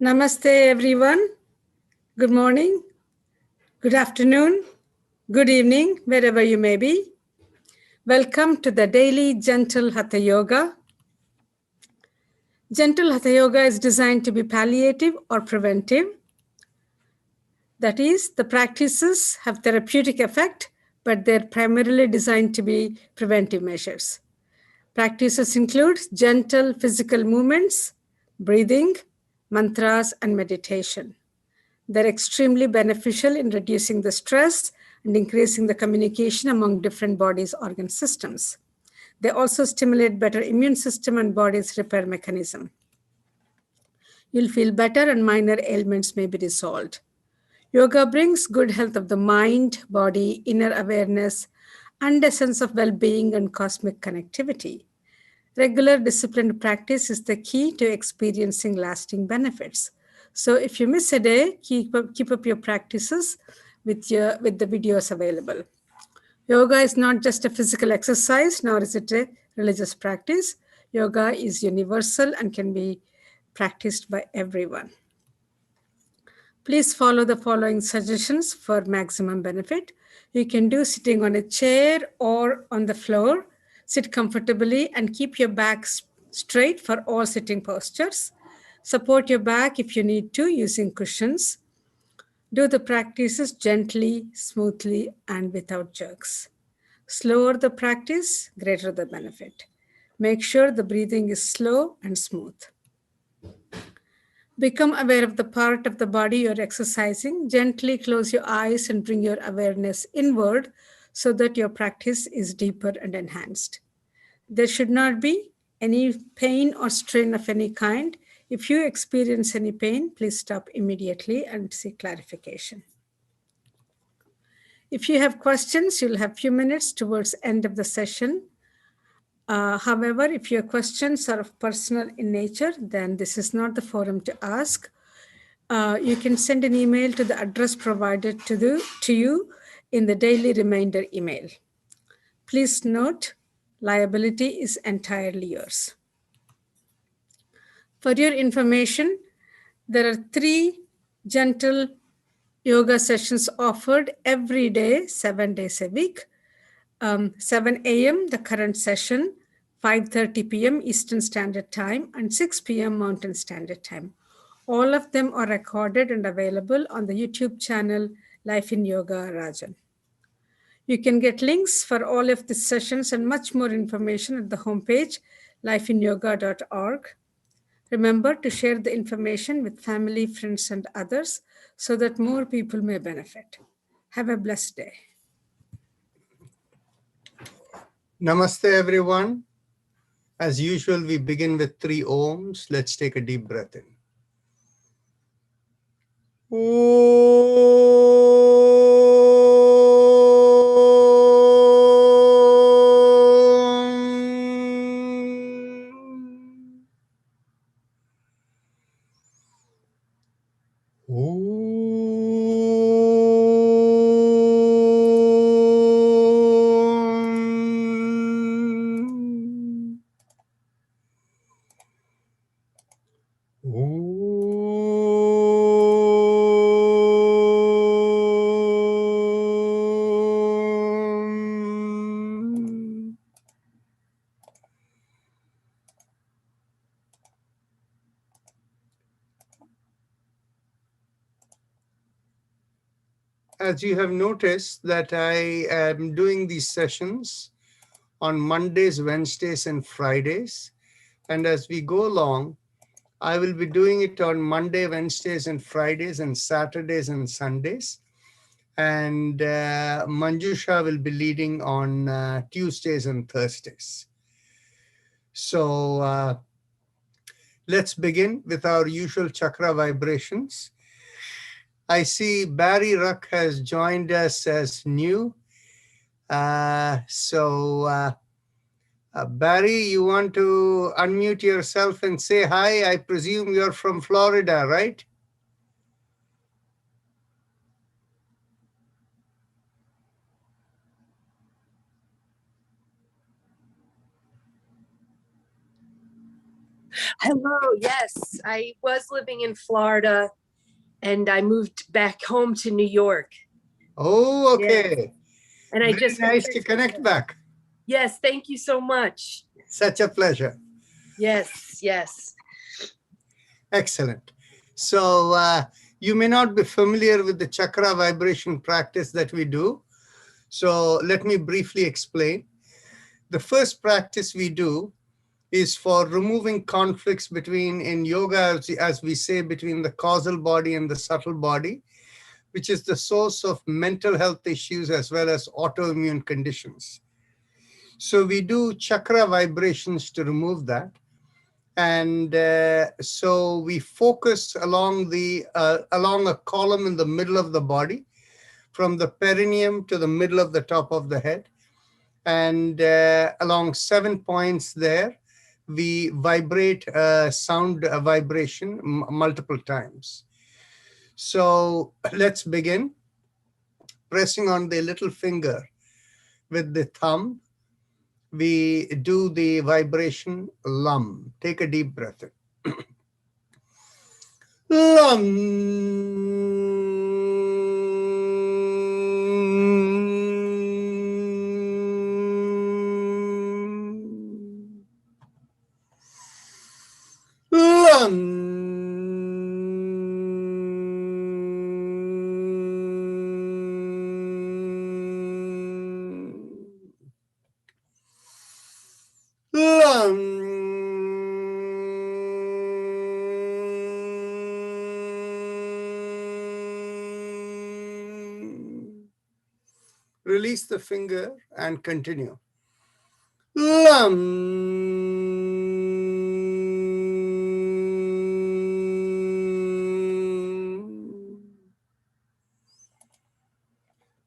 Namaste, everyone. Good morning, good afternoon, good evening, wherever you may be. Welcome to the daily Gentle Hatha Yoga. Gentle Hatha Yoga is designed to be palliative or preventive. That is, the practices have therapeutic effect, but they're primarily designed to be preventive measures. Practices include gentle physical movements, breathing, mantras, and meditation. They're extremely beneficial in reducing the stress and increasing the communication among different body's organ systems. They also stimulate better immune system and body's repair mechanism. You'll feel better and minor ailments may be resolved. Yoga brings good health of the mind, body, inner awareness, and a sense of well-being and cosmic connectivity. Regular disciplined practice is the key to experiencing lasting benefits. So if you miss a day, keep up your practices with the videos available. Yoga is not just a physical exercise, nor is it a religious practice. Yoga is universal and can be practiced by everyone. Please follow the following suggestions for maximum benefit. You can do sitting on a chair or on the floor. Sit comfortably and keep your back straight for all sitting postures. Support your back if you need to using cushions. Do the practices gently, smoothly, and without jerks. Slower the practice, greater the benefit. Make sure the breathing is slow and smooth. Become aware of the part of the body you're exercising. Gently close your eyes and bring your awareness inward so that your practice is deeper and enhanced. There should not be any pain or strain of any kind. If you experience any pain, please stop immediately and seek clarification. If you have questions, you'll have a few minutes towards the end of the session. However, if your questions are of personal in nature, then this is not the forum to ask. You can send an email to the address provided to you in the daily reminder email. Please note, liability is entirely yours. For your information, there are 3 gentle yoga sessions offered every day, 7 days a week. 7 a.m., the current session, 5:30 p.m. Eastern Standard Time, and 6 p.m. Mountain Standard Time. All of them are recorded and available on the YouTube channel Life in Yoga Rajan. You can get links for all of these sessions and much more information at the homepage lifeinyoga.org. Remember to share the information with family, friends, and others so that more people may benefit. Have a blessed day. Namaste, everyone. As usual, we begin with 3 Oms. Let's take a deep breath in. As you have noticed that I am doing these sessions on Mondays, Wednesdays, and Fridays. And as we go along, I will be doing it on Monday, Wednesdays, and Fridays, and Saturdays and Sundays. And Manjusha will be leading on Tuesdays and Thursdays. So let's begin with our usual chakra vibrations. I see Barry Ruck has joined us as new. Barry, you want to unmute yourself and say hi? I presume you're from Florida, right? Hello. Yes, I was living in Florida and I moved back home to New York. Oh, Yes. okay. And I Very just nice to connect back. Yes, thank you so much. Such a pleasure. Yes, yes. Excellent. So you may not be familiar with the chakra vibration practice that we do. So let me briefly explain. The first practice we do is for removing conflicts between, in yoga, as we say, between the causal body and the subtle body, which is the source of mental health issues as well as autoimmune conditions. So we do chakra vibrations to remove that. And so we focus along a column in the middle of the body, from the perineum to the middle of the top of the head. And along 7 points there, we vibrate sound vibration multiple times. So let's begin. Pressing on the little finger with the thumb, we do the vibration LUM. Take a deep breath in. LUM. LUM. LUM. Release the finger and continue.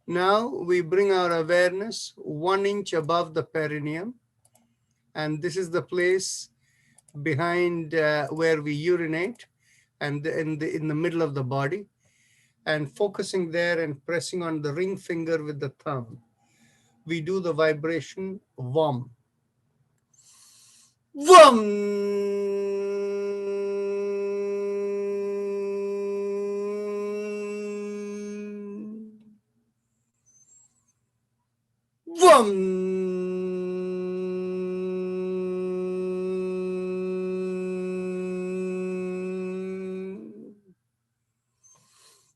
Now we bring our awareness 1 inch above the perineum, and this is the place behind where we urinate, and in the middle of the body, and focusing there and pressing on the ring finger with the thumb, we do the vibration VAM. VAM. VAM.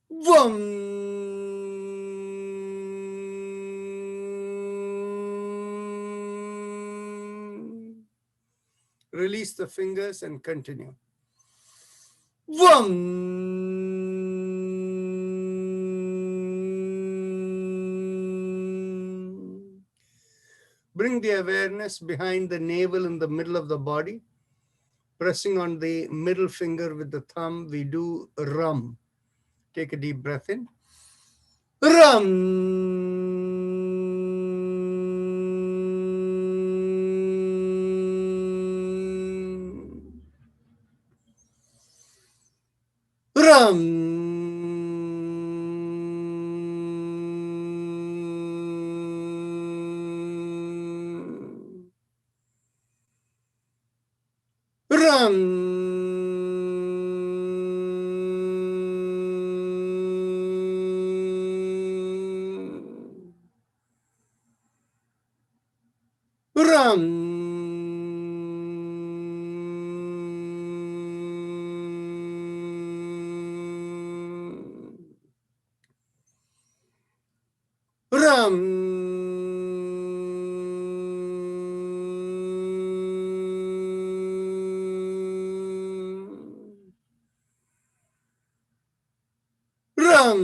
VAM. Release the fingers and continue. VAM. Bring the awareness behind the navel in the middle of the body. Pressing on the middle finger with the thumb, we do RUM. Take a deep breath in. RUM. RUM. RUM. RUM. RUM. RUM.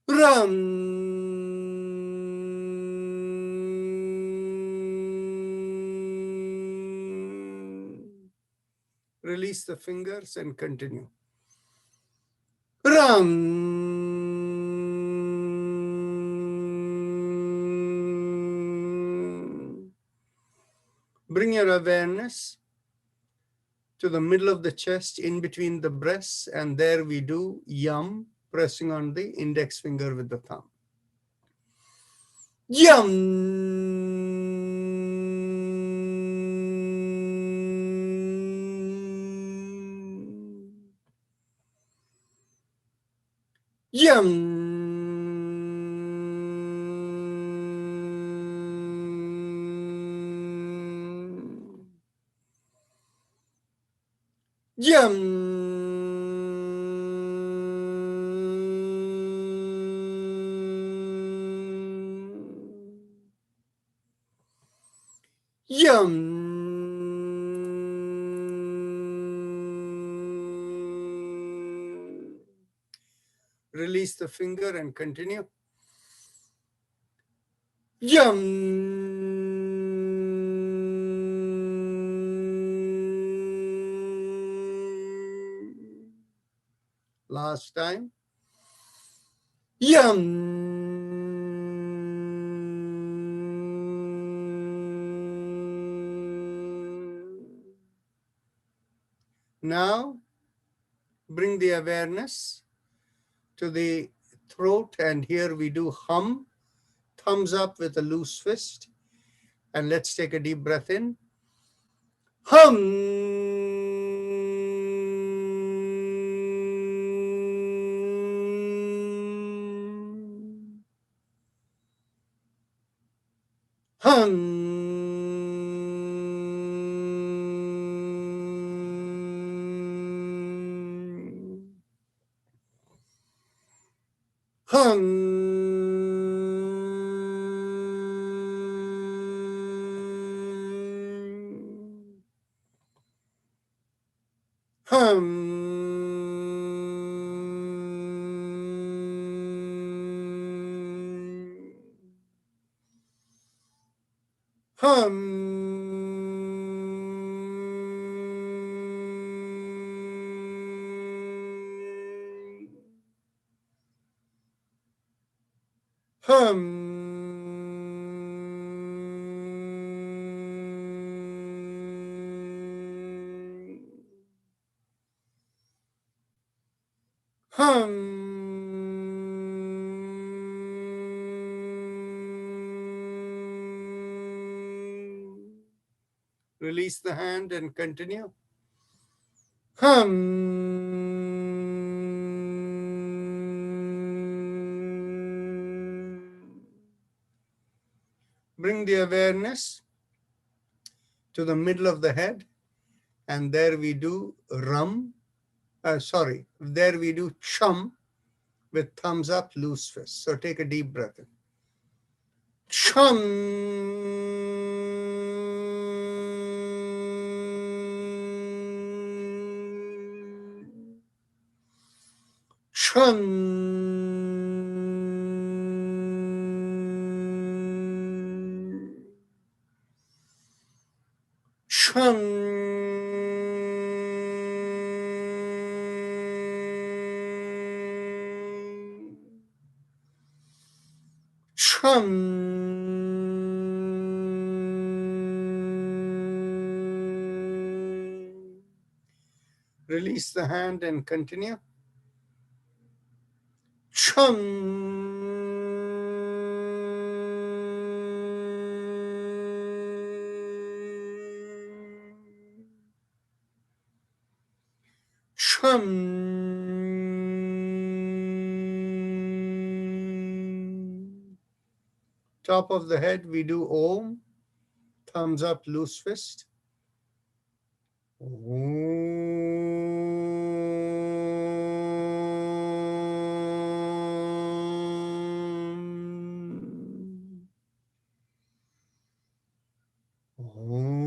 RUM. Release the fingers and continue. RUM. Bring your awareness to the middle of the chest, in between the breasts, and there we do YUM pressing on the index finger with the thumb. Yum. Yum. Yum. Yum. Release the finger and continue. Yum. Last time. Yum. Now, bring the awareness to the throat, and here we do hum, thumbs up with a loose fist. And let's take a deep breath in. Hum. Hum. Hum. Hum. Hum. Hum. Hum. Release the hand and continue. Bring the awareness to the middle of the head, and there we do there we do chum with thumbs up, loose fist. So take a deep breath in. Chum. Chum. Chum. Chum. Release the hand and continue. Chum. Chum. Top of the head, we do Om. Thumbs up, loose fist. Om. Om.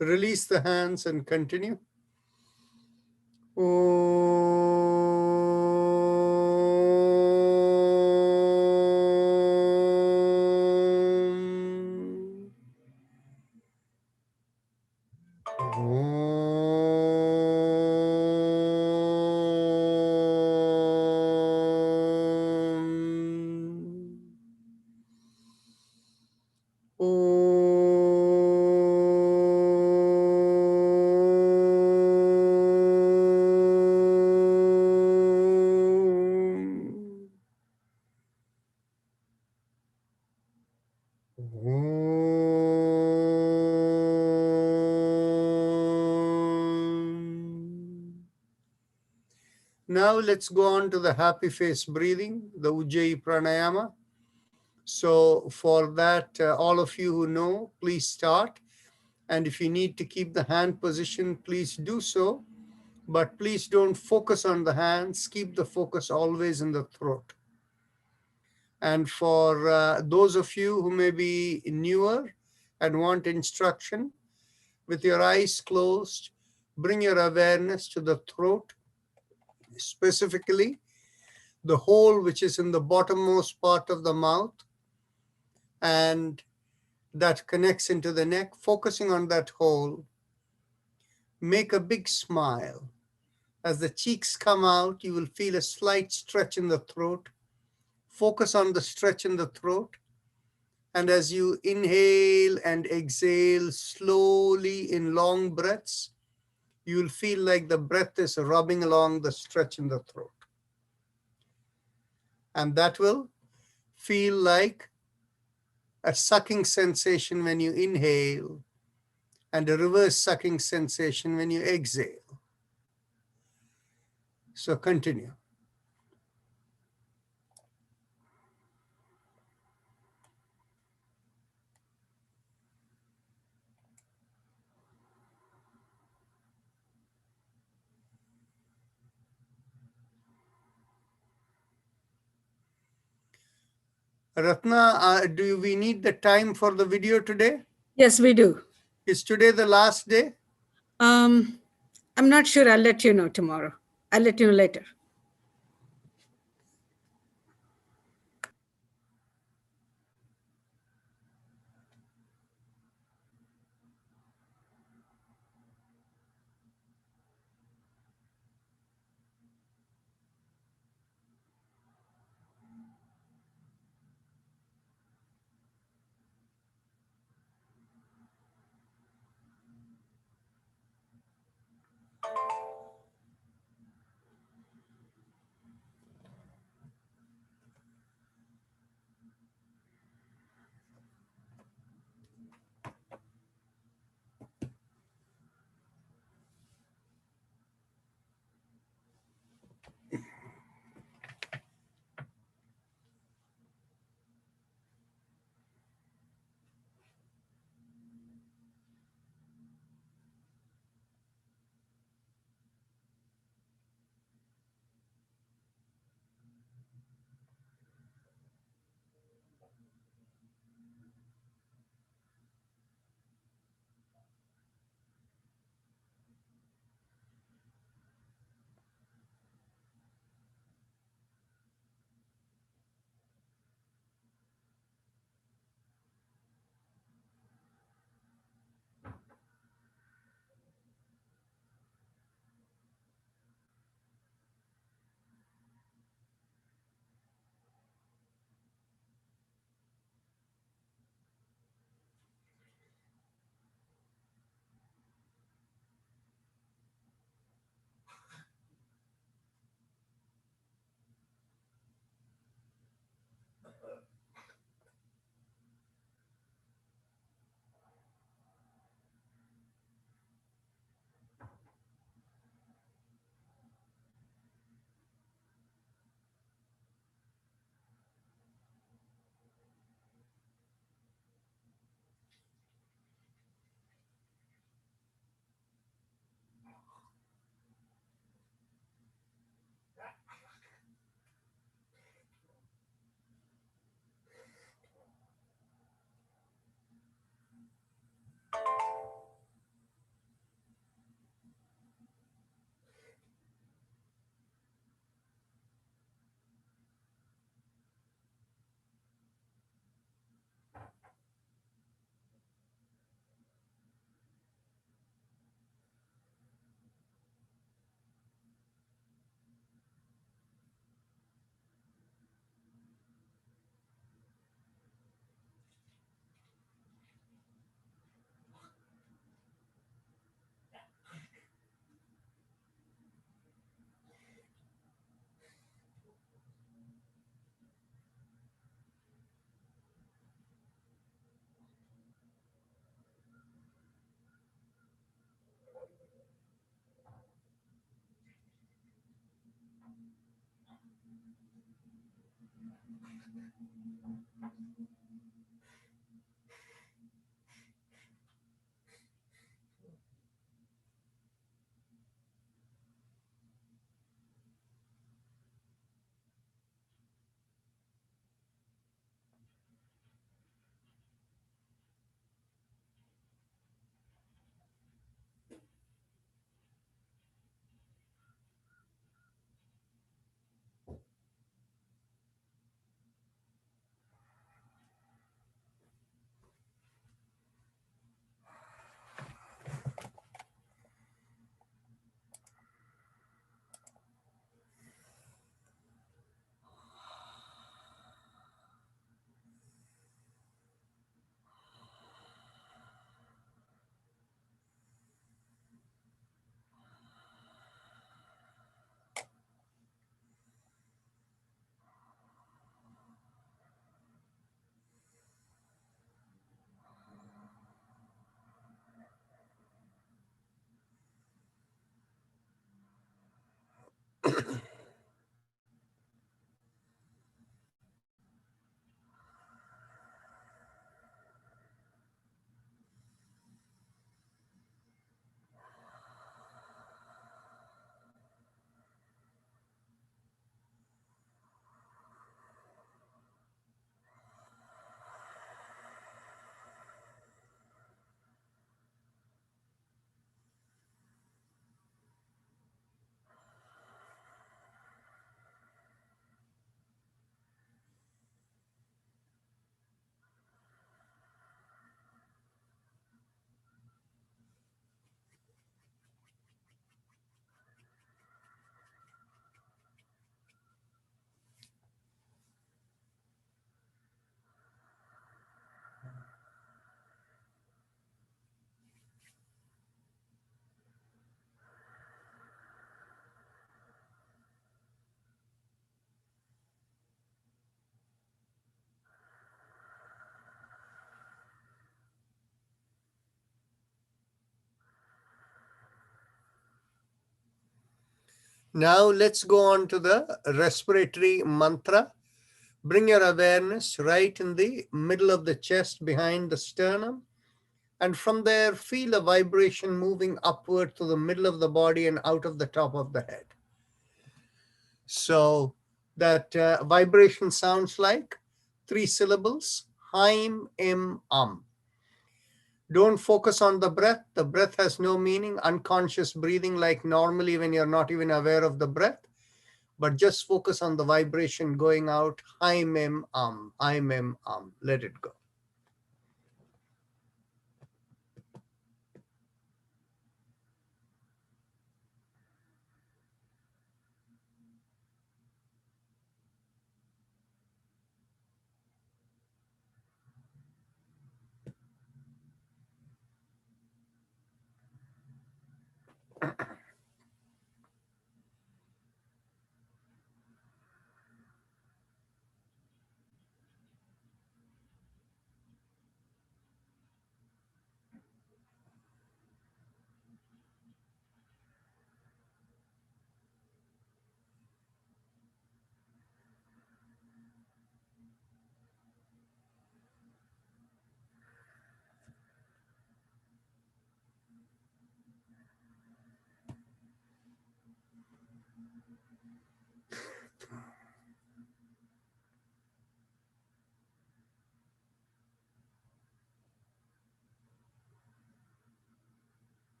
Release the hands and continue. Now let's go on to the happy face breathing, the Ujjayi Pranayama. So for that, all of you who know, please start. And if you need to keep the hand position, please do so. But please don't focus on the hands. Keep the focus always in the throat. And for those of you who may be newer and want instruction, with your eyes closed, bring your awareness to the throat, specifically the hole which is in the bottommost part of the mouth and that connects into the neck. Focusing on that hole, make a big smile. As the cheeks come out, you will feel a slight stretch in the throat. Focus on the stretch in the throat. And as you inhale and exhale slowly in long breaths, you will feel like the breath is rubbing along the stretch in the throat. And that will feel like a sucking sensation when you inhale and a reverse sucking sensation when you exhale. So continue. Ratna, do we need the time for the video today? Yes, we do. Is today the last day? I'm not sure. I'll let you know tomorrow. I'll let you know later. Now let's go on to the respiratory mantra. Bring your awareness right in the middle of the chest behind the sternum. And from there, feel a vibration moving upward to the middle of the body and out of the top of the head. So that vibration sounds like 3 syllables, Haim, Im, Don't focus on the breath. The breath has no meaning. Unconscious breathing like normally when you're not even aware of the breath. But just focus on the vibration going out. Haim, Im, Haim, Im, Let it go.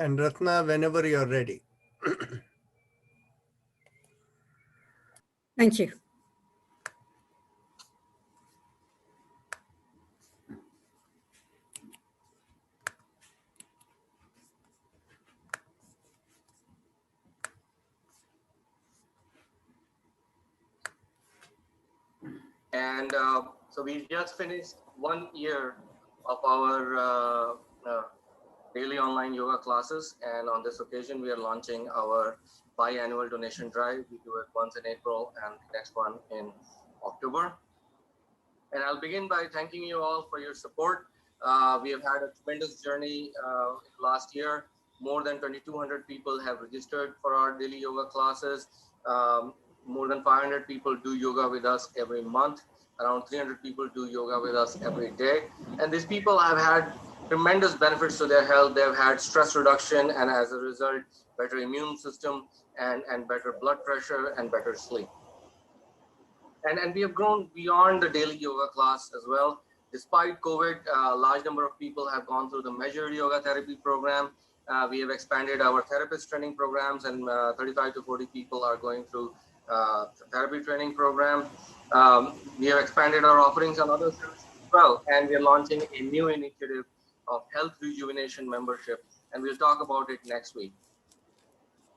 And Ratna, whenever you're ready. Thank you. And so we just finished 1 year of our daily online yoga classes. And on this occasion, we are launching our biannual donation drive. We do it once in April and the next one in October. And I'll begin by thanking you all for your support. We have had a tremendous journey last year. More than 2,200 people have registered for our daily yoga classes. more than 500 people do yoga with us every month. Around 300 people do yoga with us every day. And these people have had tremendous benefits to their health. They've had stress reduction, and as a result, better immune system and better blood pressure and better sleep. And we have grown beyond the daily yoga class as well. Despite COVID, a large number of people have gone through the measured yoga therapy program. We have expanded our therapist training programs, and 35 to 40 people are going through therapy training program. We have expanded our offerings on other services as well, and we are launching a new initiative of health rejuvenation membership, and we'll talk about it next week.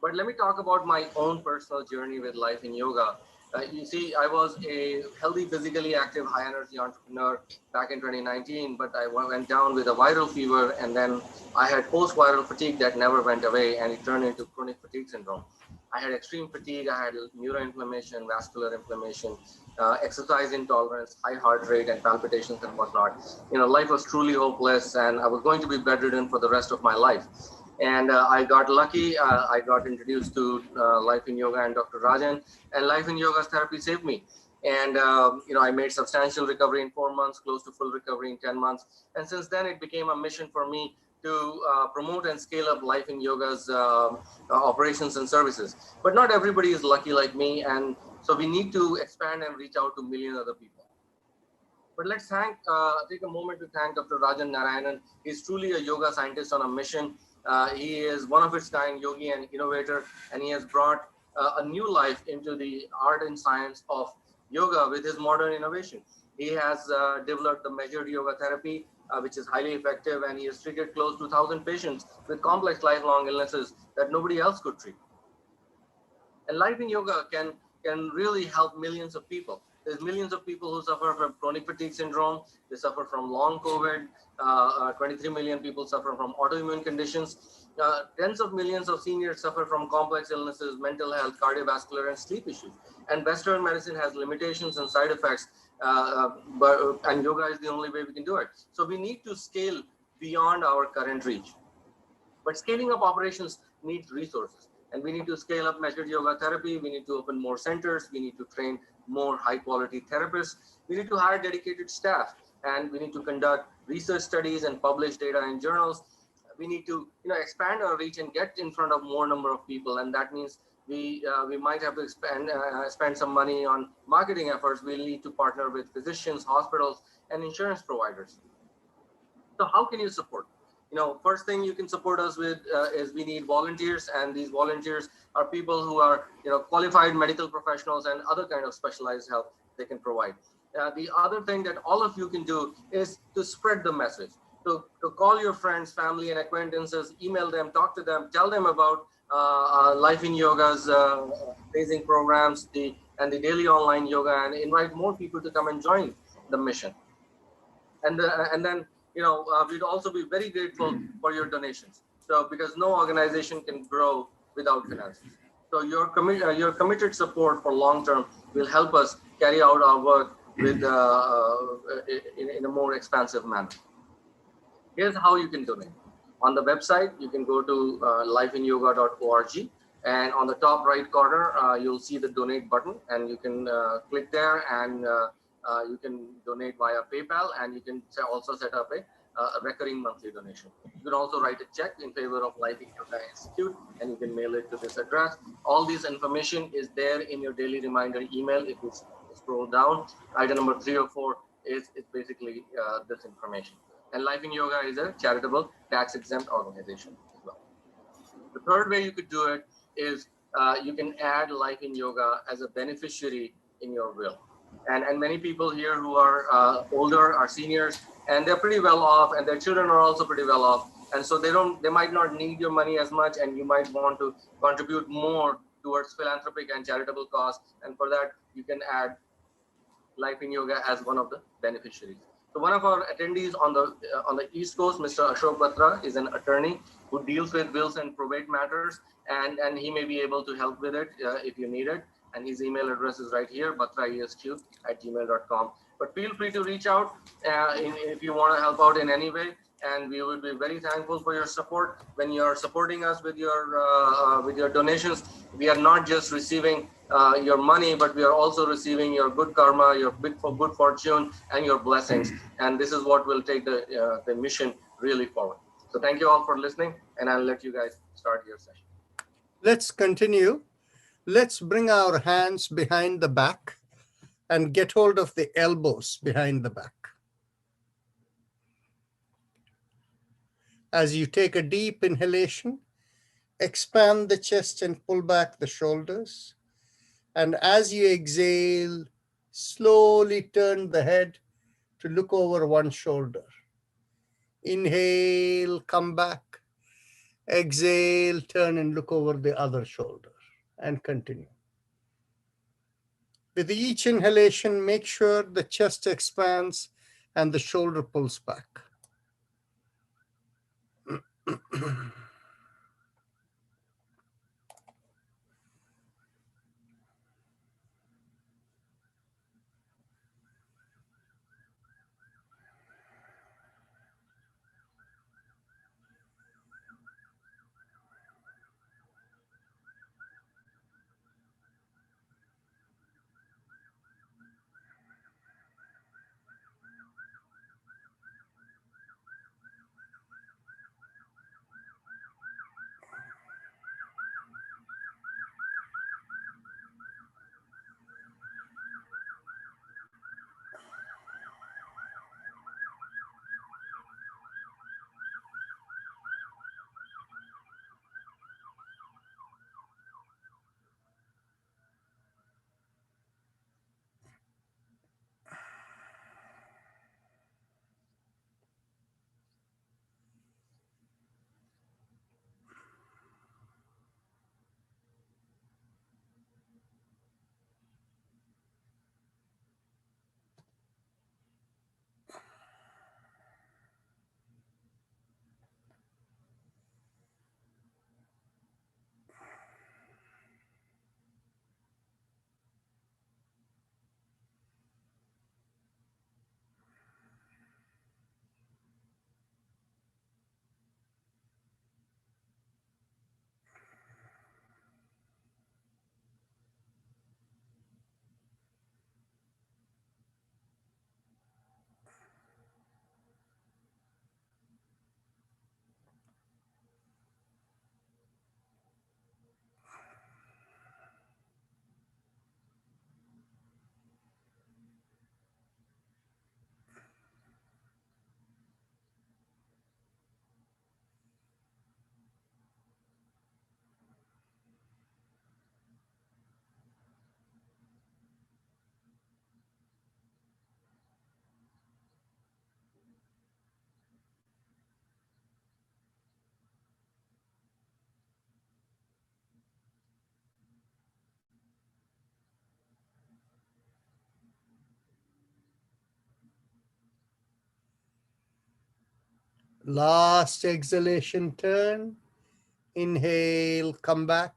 But let me talk about my own personal journey with life in yoga. You see, I was a healthy, physically active, high energy entrepreneur back in 2019, but I went down with a viral fever, and then I had post-viral fatigue that never went away, and it turned into chronic fatigue syndrome. I had extreme fatigue, I had neuroinflammation, vascular inflammation, exercise intolerance, high heart rate and palpitations and whatnot. You know, life was truly hopeless, and I was going to be bedridden for the rest of my life. And I got lucky. I got introduced to Life in Yoga and Dr. Rajan, and Life in Yoga's therapy saved me. And you know, I made substantial recovery in 4 months, close to full recovery in 10 months. And since then, it became a mission for me to promote and scale up Life in Yoga's operations and services. But not everybody is lucky like me, and so we need to expand and reach out to million other people. But let's take a moment to thank Dr. Rajan Narayanan. He's truly a yoga scientist on a mission. He is one of its kind yogi and innovator, and he has brought a new life into the art and science of yoga with his modern innovation. He has developed the measured yoga therapy, which is highly effective, and he has treated close to 1,000 patients with complex lifelong illnesses that nobody else could treat. And Life in Yoga can really help millions of people. There's millions of people who suffer from chronic fatigue syndrome. They suffer from long COVID. 23 million people suffer from autoimmune conditions. Tens of millions of seniors suffer from complex illnesses, mental health, cardiovascular, and sleep issues. And Western medicine has limitations and side effects, and yoga is the only way we can do it. So we need to scale beyond our current reach. But scaling up operations needs resources. And we need to scale up measured yoga therapy. We need to open more centers. We need to train more high quality therapists. We need to hire dedicated staff, and we need to conduct research studies and publish data in journals. We need to expand our reach and get in front of more number of people. And that means we might have to spend some money on marketing efforts. We'll need to partner with physicians, hospitals, and insurance providers. So how can you support? First thing you can support us with is we need volunteers, and these volunteers are people who are qualified medical professionals and other kind of specialized help they can provide. The other thing that all of you can do is to spread the message. To call your friends, family, and acquaintances, email them, talk to them, tell them about Life in Yoga's amazing programs, and the daily online yoga, and invite more people to come and join the mission. And then we'd also be very grateful for your donations. So because no organization can grow without finances. So your committed support for long term will help us carry out our work with in a more expansive manner. Here's how you can donate. On the website, you can go to lifeinyoga.org, and on the top right corner, you'll see the donate button, and you can click there, and you can donate via PayPal, and you can also set up a recurring monthly donation. You can also write a check in favor of Life in Yoga Institute, and you can mail it to this address. All this information is there in your daily reminder email. If you scroll down, item number 3 or 4 is basically this information. And Life in Yoga is a charitable, tax-exempt organization as well. The third way you could do it is you can add Life in Yoga as a beneficiary in your will. And many people here who are older are seniors, and they're pretty well off, and their children are also pretty well off. And so they might not need your money as much, and you might want to contribute more towards philanthropic and charitable cause. And for that, you can add Life in Yoga as one of the beneficiaries. So one of our attendees on the East Coast, Mr. Ashok Batra, is an attorney who deals with wills and probate matters, and he may be able to help with it if you need it. And his email address is right here, batraesq@gmail.com. But feel free to reach out if you want to help out in any way. and we would be very thankful for your support. When you are supporting us with your donations, we are not just receiving your money, but we are also receiving your good karma, your good fortune, and your blessings. And this is what will take the mission really forward. So thank you all for listening, and I'll let you guys start your session. Let's continue. Let's bring our hands behind the back and get hold of the elbows behind the back. As you take a deep inhalation, expand the chest and pull back the shoulders. And as you exhale, slowly turn the head to look over one shoulder. Inhale, come back. Exhale, turn and look over the other shoulder, and continue. With each inhalation, make sure the chest expands and the shoulder pulls back. Last exhalation, turn. Inhale, come back.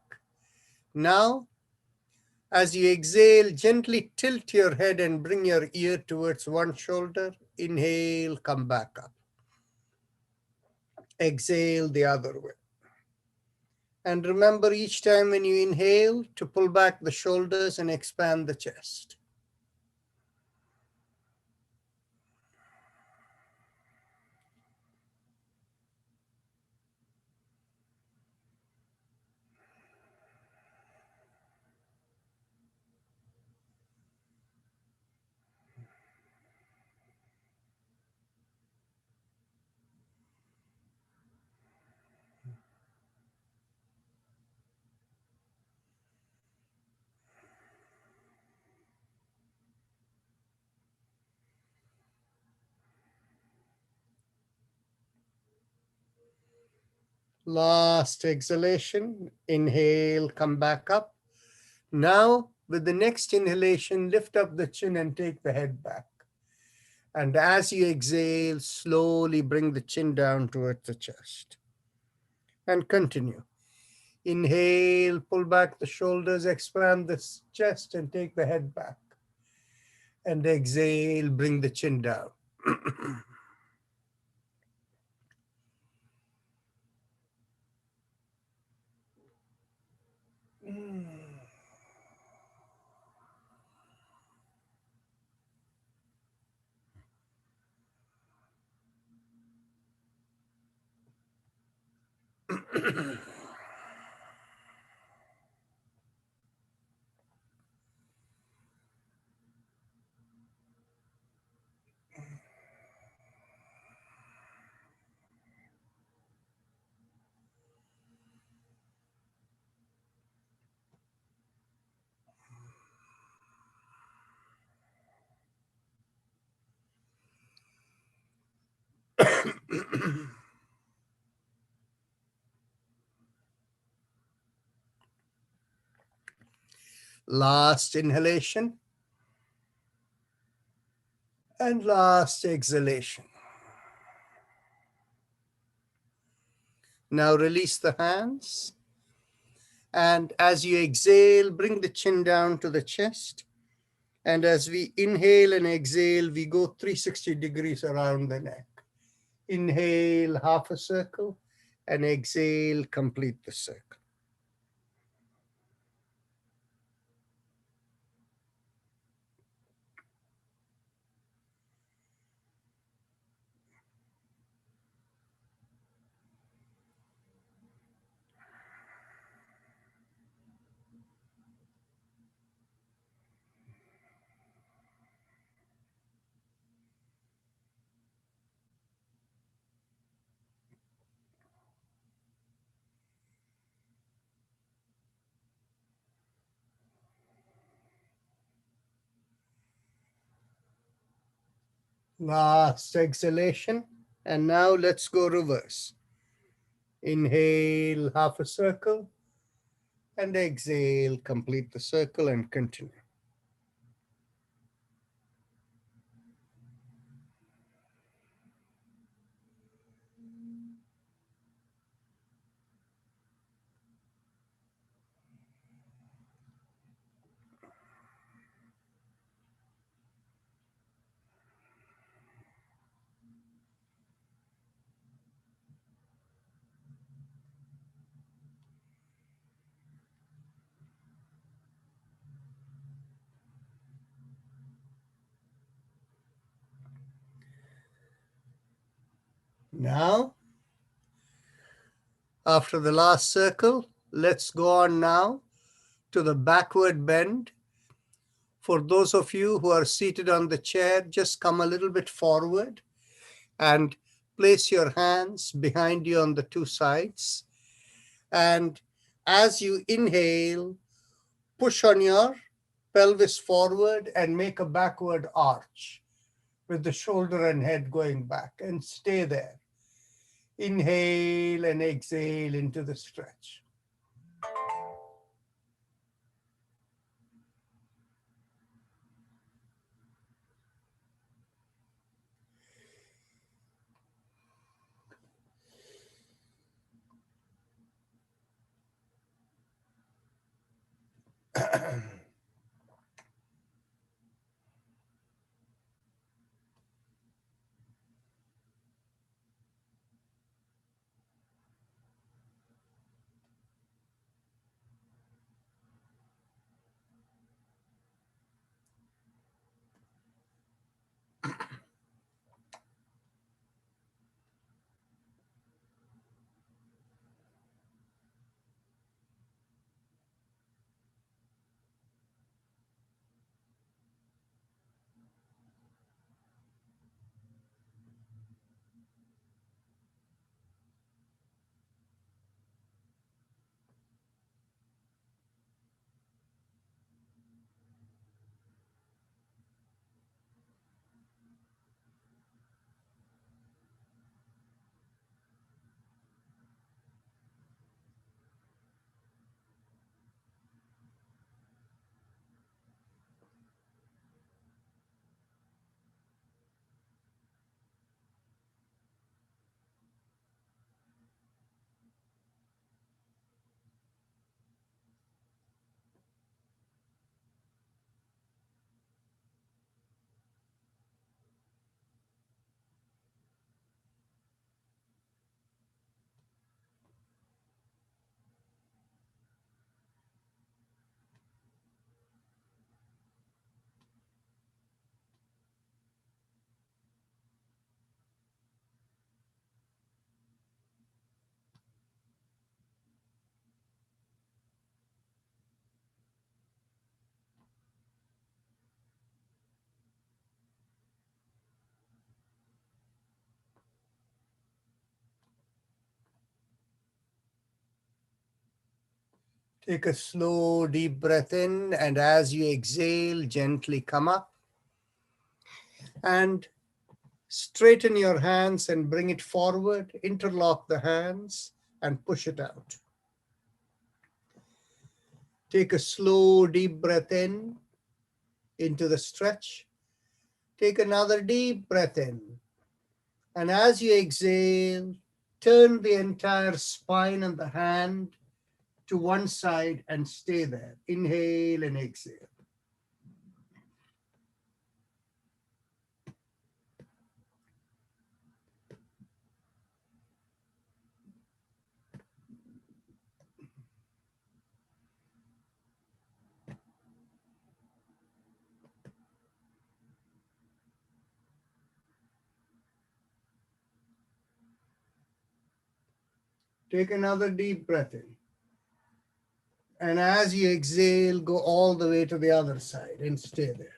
Now, as you exhale, gently tilt your head and bring your ear towards one shoulder. Inhale, come back up. Exhale the other way. And remember each time when you inhale to pull back the shoulders and expand the chest. Last exhalation, inhale, come back up. Now, with the next inhalation, lift up the chin and take the head back. And as you exhale, slowly bring the chin down towards the chest. And continue. Inhale, pull back the shoulders, expand the chest, and take the head back. And exhale, bring the chin down. Last inhalation and last exhalation. Now release the hands. And as you exhale, bring the chin down to the chest. And as we inhale and exhale, we go 360 degrees around the neck. Inhale, half a circle, and exhale, complete the circle. Last exhalation. And now let's go reverse. Inhale, half a circle, and exhale, complete the circle and continue. Now, after the last circle, let's go on now to the backward bend. For those of you who are seated on the chair, just come a little bit forward and place your hands behind you on the two sides. And as you inhale, push on your pelvis forward and make a backward arch with the shoulder and head going back, and stay there. Inhale and exhale into the stretch. Take a slow, deep breath in, and as you exhale, gently come up and straighten your hands and bring it forward. Interlock the hands and push it out. Take a slow, deep breath in into the stretch. Take another deep breath in. And as you exhale, turn the entire spine and the hand to one side and stay there. Inhale and exhale. Take another deep breath in. And as you exhale, go all the way to the other side and stay there.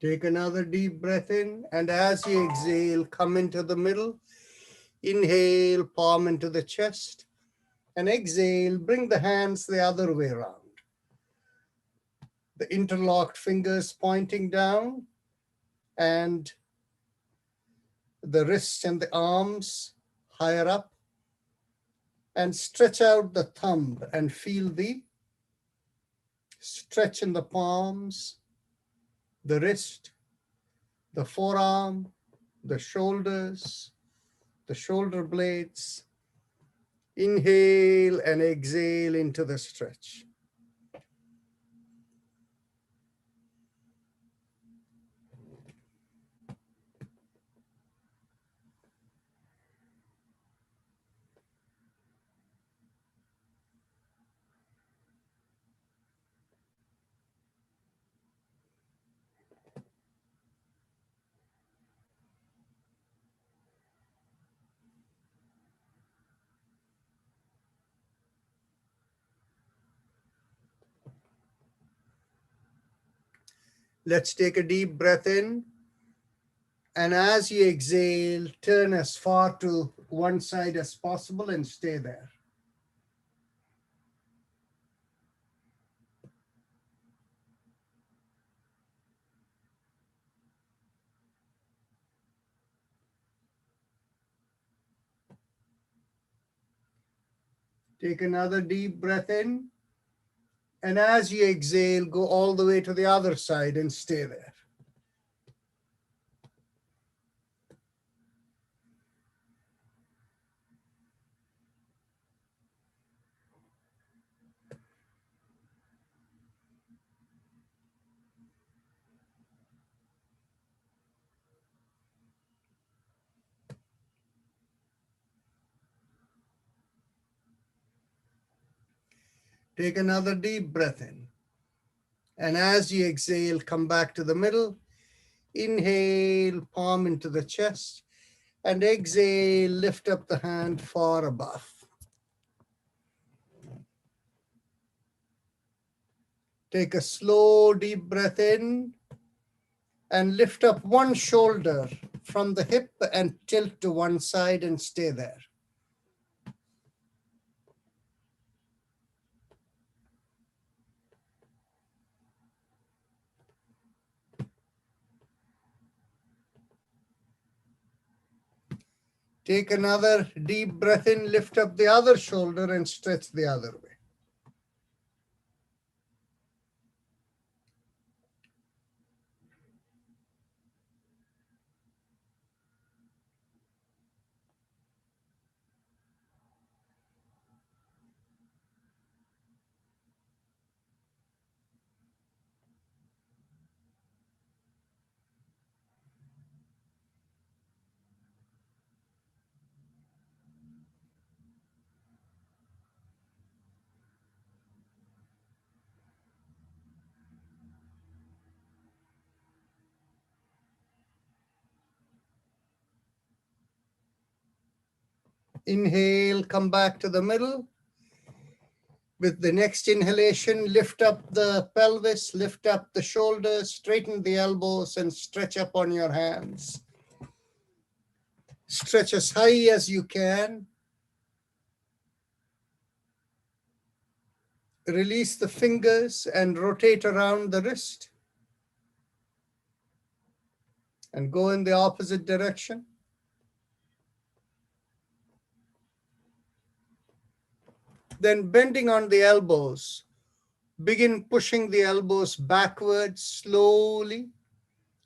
Take another deep breath in, and as you exhale, come into the middle. Inhale, palm into the chest, and exhale, bring the hands the other way around. The interlocked fingers pointing down, and the wrists and the arms higher up, and stretch out the thumb and feel the stretch in the palms, the wrist, the forearm, the shoulders, the shoulder blades. Inhale and exhale into the stretch. Let's take a deep breath in. And as you exhale, turn as far to one side as possible and stay there. Take another deep breath in. And as you exhale, go all the way to the other side and stay there. Take another deep breath in. And as you exhale, come back to the middle. Inhale, palm into the chest. And exhale, lift up the hand far above. Take a slow, deep breath in. And lift up one shoulder from the hip and tilt to one side and stay there. Take another deep breath in, lift up the other shoulder and stretch the other way. Inhale, come back to the middle. With the next inhalation, lift up the pelvis, lift up the shoulders, straighten the elbows, and stretch up on your hands. Stretch as high as you can. Release the fingers and rotate around the wrist. And go in the opposite direction. Then bending on the elbows, begin pushing the elbows backwards slowly.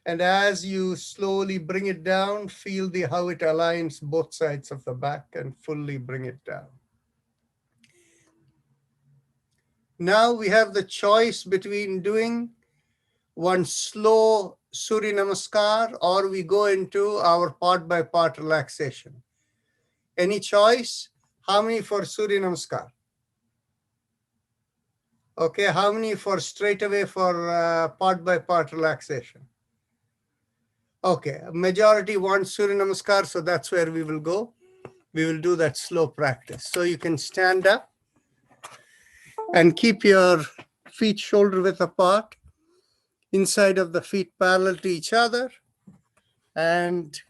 And as you slowly bring it down, feel how it aligns both sides of the back and fully bring it down. Now we have the choice between doing one slow Surya Namaskar or we go into our part by part relaxation. Any choice? How many for Surya Namaskar? Okay, how many for straight away for part by part relaxation? Okay, majority wants Surya Namaskar, so that's where we will go. We will do that slow practice. So you can stand up and keep your feet shoulder width apart, inside of the feet parallel to each other. And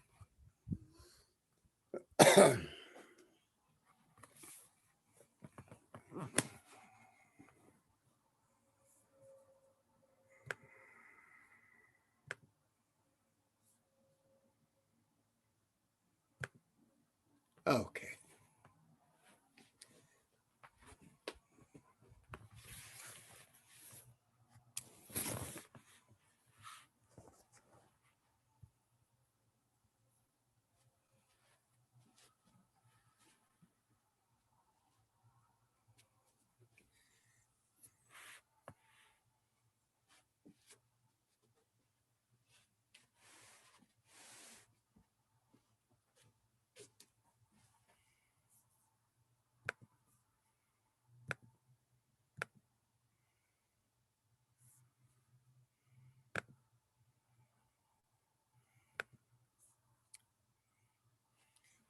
okay.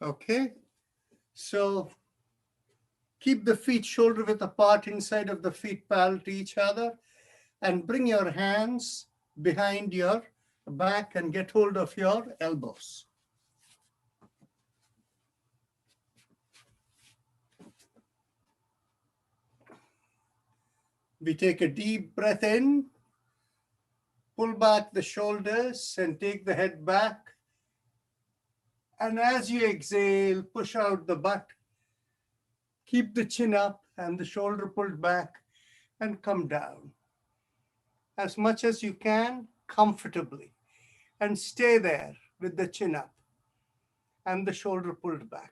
Okay, so keep the feet shoulder width apart, inside of the feet parallel to each other, and bring your hands behind your back and get hold of your elbows. We take a deep breath in, pull back the shoulders and take the head back. And as you exhale, push out the butt. Keep the chin up and the shoulder pulled back and come down. As much as you can, comfortably. And stay there with the chin up and the shoulder pulled back.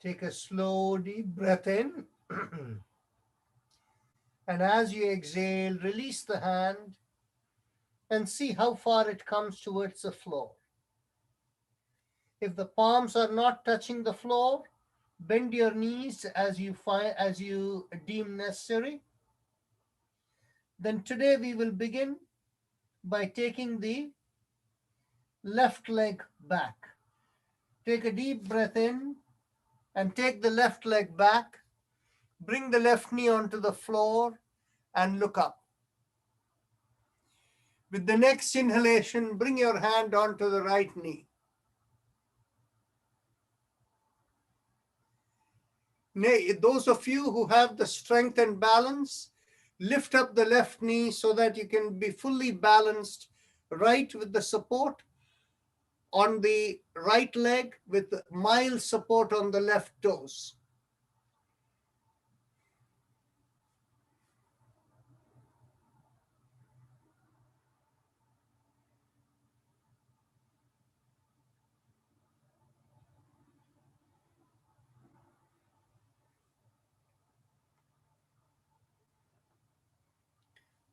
Take a slow, deep breath in. And as you exhale, release the hand and see how far it comes towards the floor. If the palms are not touching the floor, bend your knees as you deem necessary. Then today we will begin by taking the left leg back. Take a deep breath in and take the left leg back. Bring the left knee onto the floor and look up. With the next inhalation, bring your hand onto the right knee. Those of you who have the strength and balance, lift up the left knee so that you can be fully balanced, right with the support on the right leg with mild support on the left toes.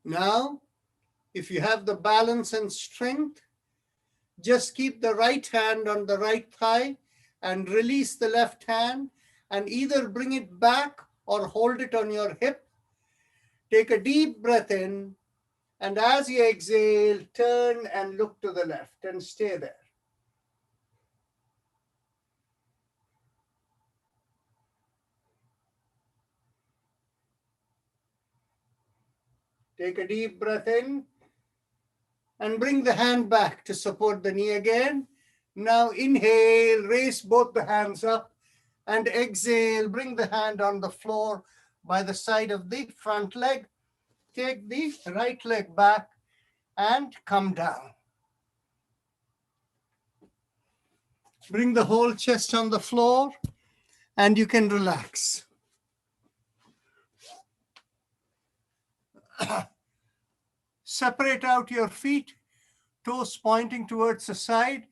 Now, if you have the balance and strength, just keep the right hand on the right thigh and release the left hand and either bring it back or hold it on your hip. Take a deep breath in, and as you exhale, turn and look to the left and stay there. Take a deep breath in and bring the hand back to support the knee again. Now inhale, raise both the hands up, and exhale, bring the hand on the floor by the side of the front leg. Take the right leg back and come down. Bring the whole chest on the floor and you can relax. Separate out your feet, toes pointing towards the side,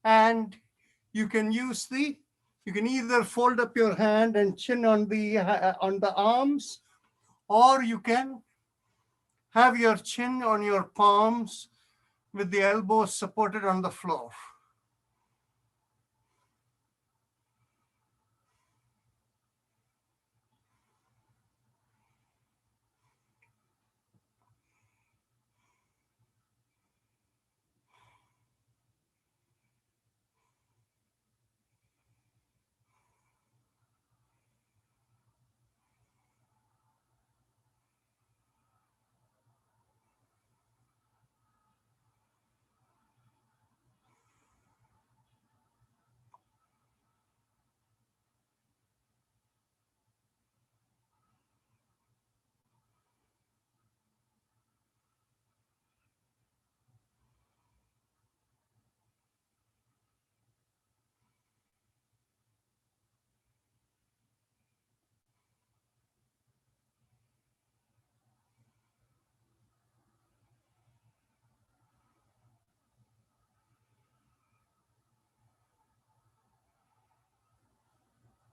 and you can either fold up your hand and chin on the arms, or you can have your chin on your palms with the elbows supported on the floor.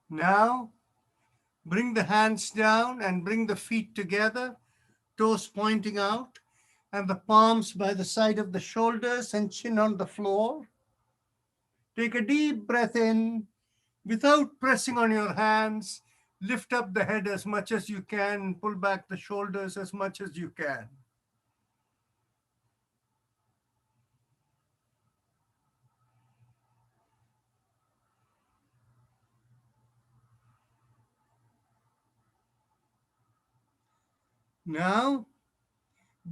Now, bring the hands down and bring the feet together, toes pointing out, and the palms by the side of the shoulders and chin on the floor. Take a deep breath in. Without pressing on your hands, lift up the head as much as you can and pull back the shoulders as much as you can. Now,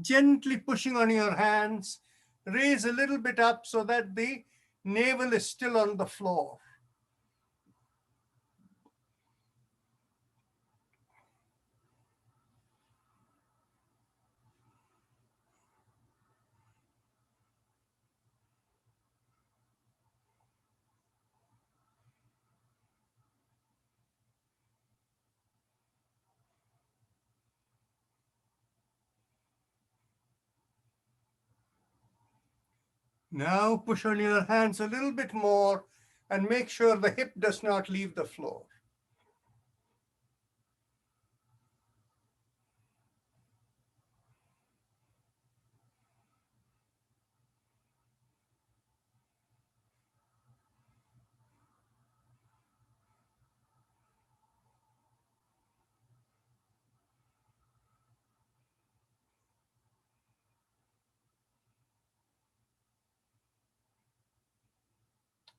gently pushing on your hands, raise a little bit up so that the navel is still on the floor. Now push on your hands a little bit more and make sure the hip does not leave the floor.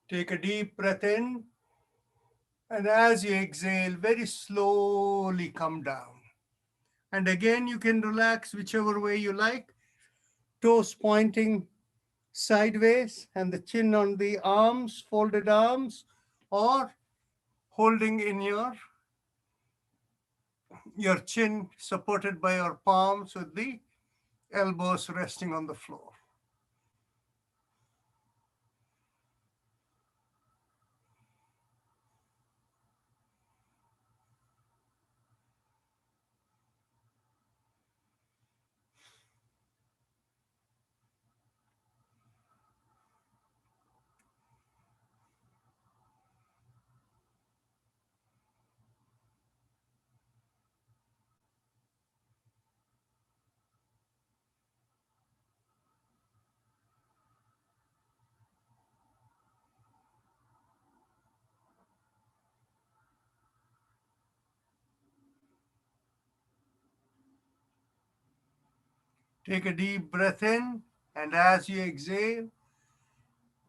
Take a deep breath in, and as you exhale, very slowly come down. And again, you can relax whichever way you like. toes pointing sideways and the chin on the arms, folded arms, or holding in your chin supported by your palms with the elbows resting on the floor. Take a deep breath in, and as you exhale,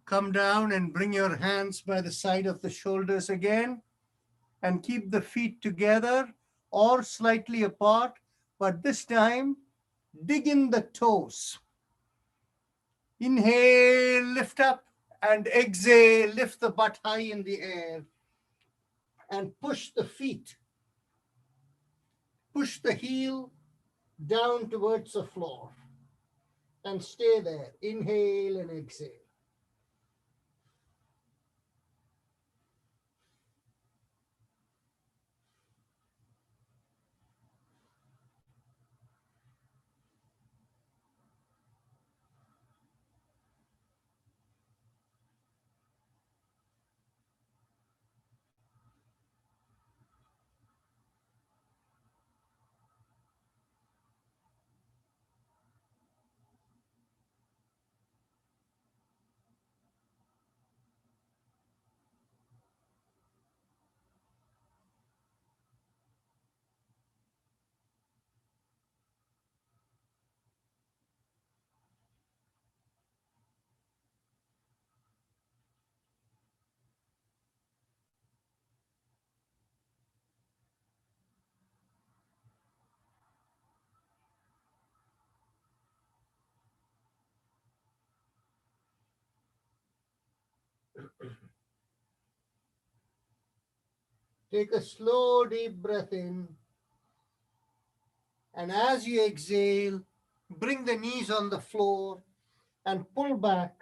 come down and bring your hands by the side of the shoulders again, and keep the feet together or slightly apart, but this time dig in the toes. Inhale, lift up, and exhale, lift the butt high in the air, and push the feet. Push the heel down towards the floor, and stay there. Inhale and exhale. Take a slow, deep breath in. And as you exhale, bring the knees on the floor and pull back.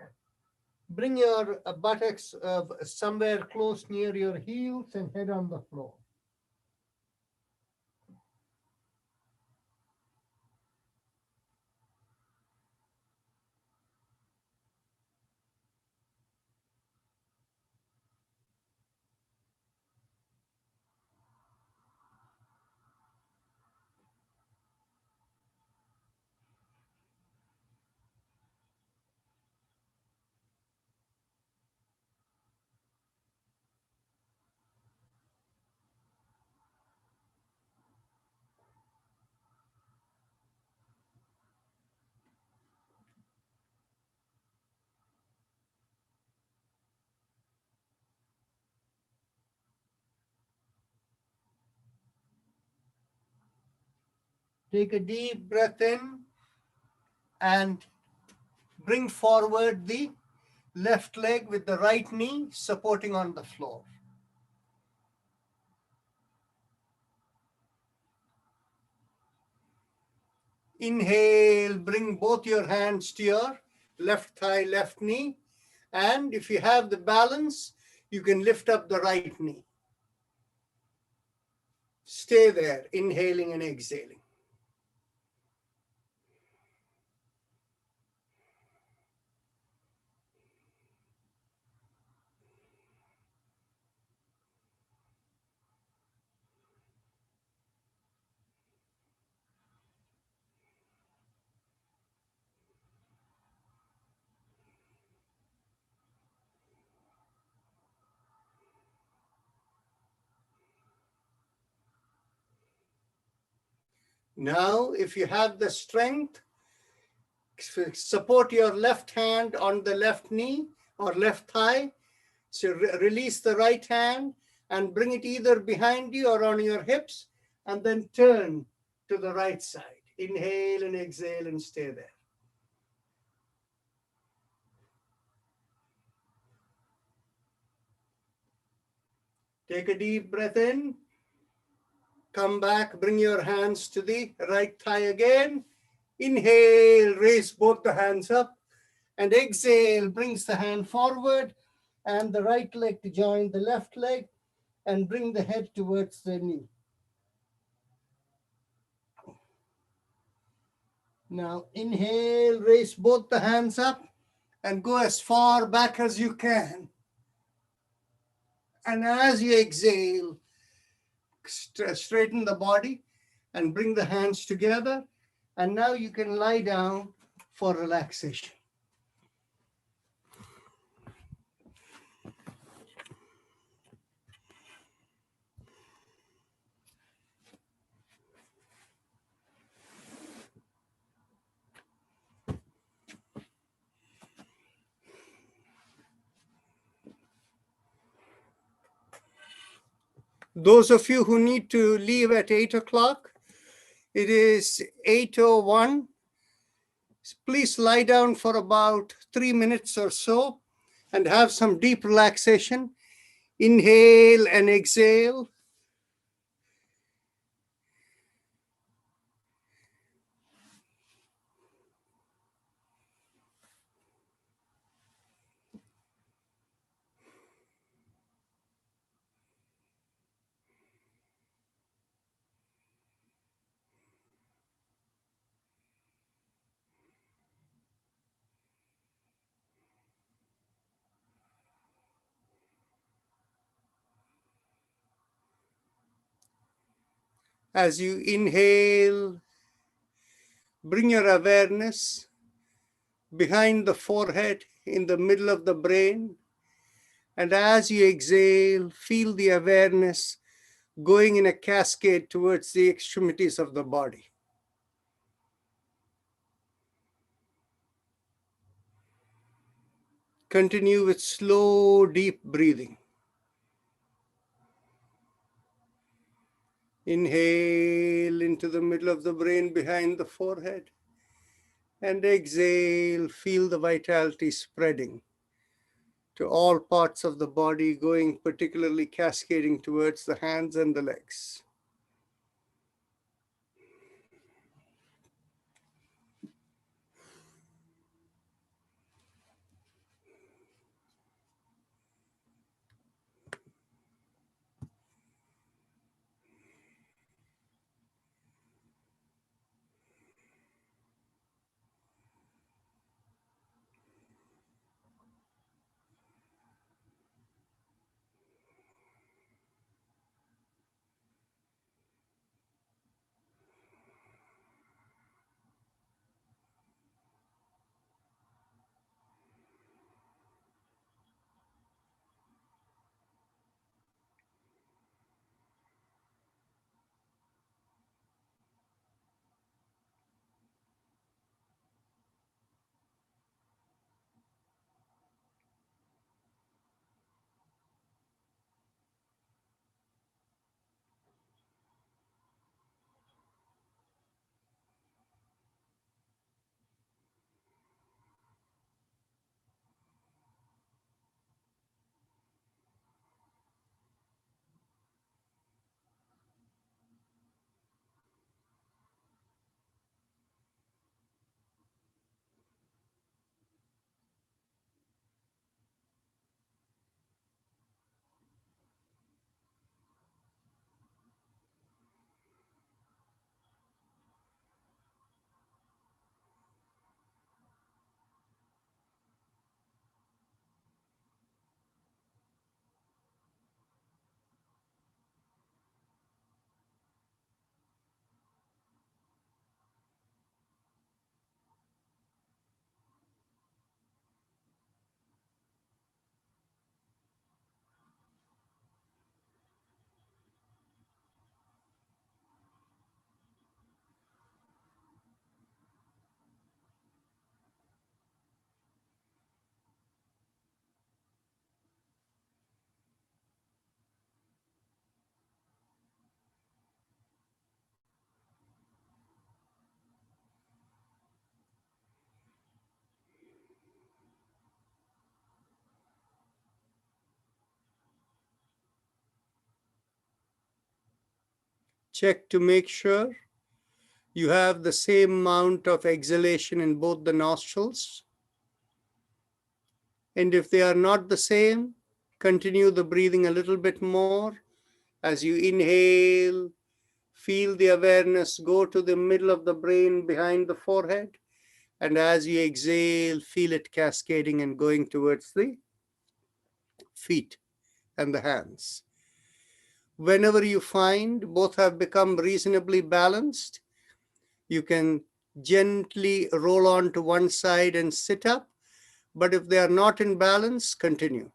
Bring your buttocks somewhere close near your heels and head on the floor. Take a deep breath in and bring forward the left leg with the right knee supporting on the floor. Inhale, bring both your hands to your left thigh, left knee. And if you have the balance, you can lift up the right knee. Stay there, inhaling and exhaling. Now, if you have the strength, support your left hand on the left knee or left thigh. So release the right hand and bring it either behind you or on your hips, and then turn to the right side. Inhale and exhale and stay there. Take a deep breath in. Come back, bring your hands to the right thigh again. Inhale, raise both the hands up. And exhale, brings the hand forward and the right leg to join the left leg and bring the head towards the knee. Now inhale, raise both the hands up and go as far back as you can. And as you exhale, straighten the body and bring the hands together. And now you can lie down for relaxation. Those of you who need to leave at 8 o'clock, it is 8:01. Please lie down for about 3 minutes or so and have some deep relaxation. Inhale and exhale. As you inhale, bring your awareness behind the forehead, in the middle of the brain. And as you exhale, feel the awareness going in a cascade towards the extremities of the body. Continue with slow, deep breathing. Inhale into the middle of the brain behind the forehead. And exhale, feel the vitality spreading to all parts of the body, going particularly cascading towards the hands and the legs. Check to make sure you have the same amount of exhalation in both the nostrils. And if they are not the same, continue the breathing a little bit more. As you inhale, feel the awareness go to the middle of the brain behind the forehead. And as you exhale, feel it cascading and going towards the feet and the hands. Whenever you find both have become reasonably balanced, you can gently roll on to one side and sit up. But if they are not in balance, continue.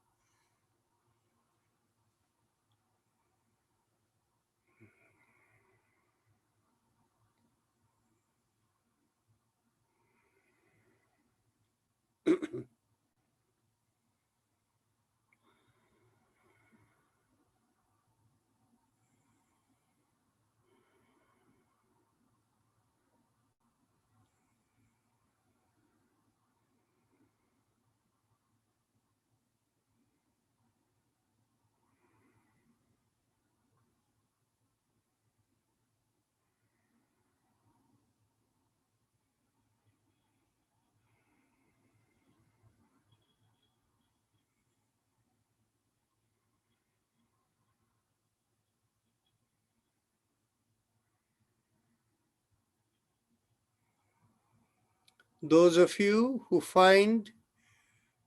Those of you who find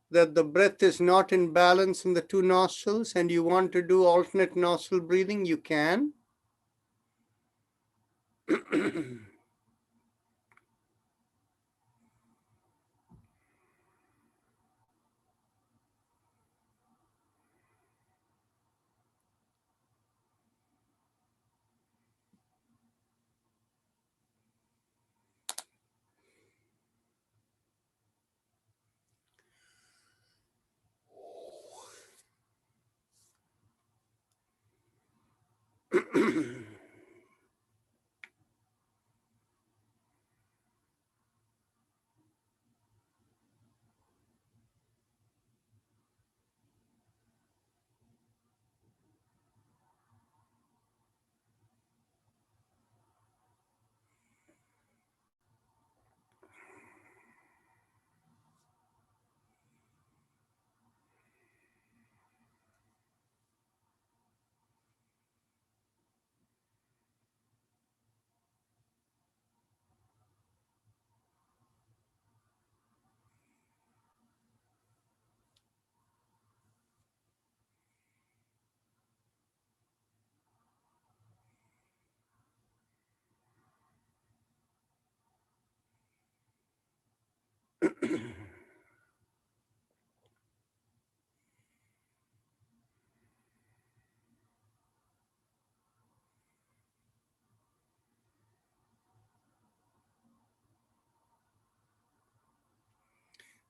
that the breath is not in balance in the two nostrils and you want to do alternate nostril breathing, you can.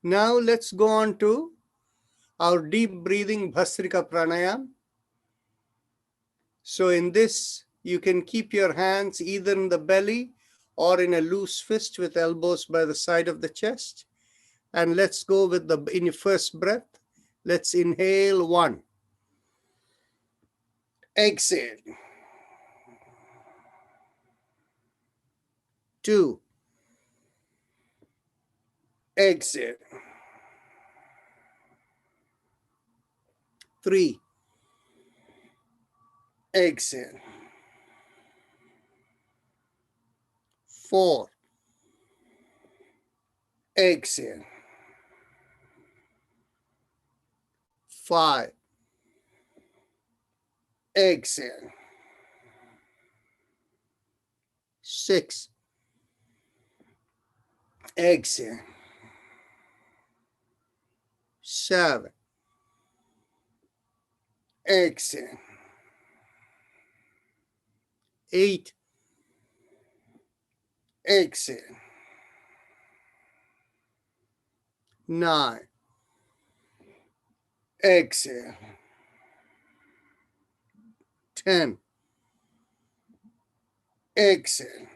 Now let's go on to our deep breathing Bhastrika Pranayama. So in this, you can keep your hands either in the belly or in a loose fist with elbows by the side of the chest. And let's go with in your first breath. Let's inhale 1. Exhale. 2. Exhale. 3. Exhale. 4. Exhale. 5. Exhale. 6. Exhale. 7. Exhale. 8. Exhale. 9. Exhale. 10. Exhale.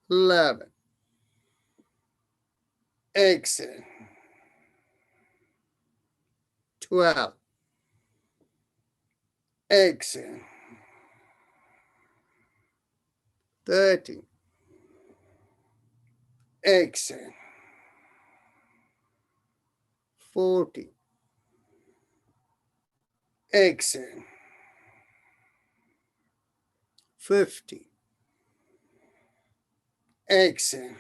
11. Exhale. 12. Exhale. 30. Exhale. 40. Exhale. 50. Exhale.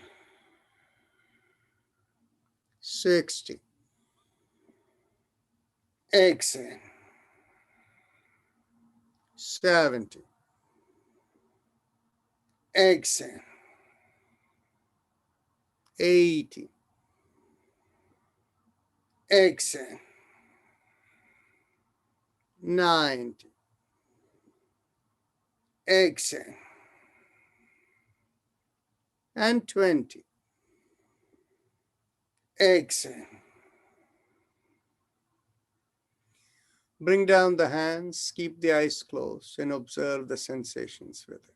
60. Exhale. 70. Exhale. 80. Exhale. 90. Exhale. And 20. Exhale. Bring down the hands, keep the eyes closed, and observe the sensations with it.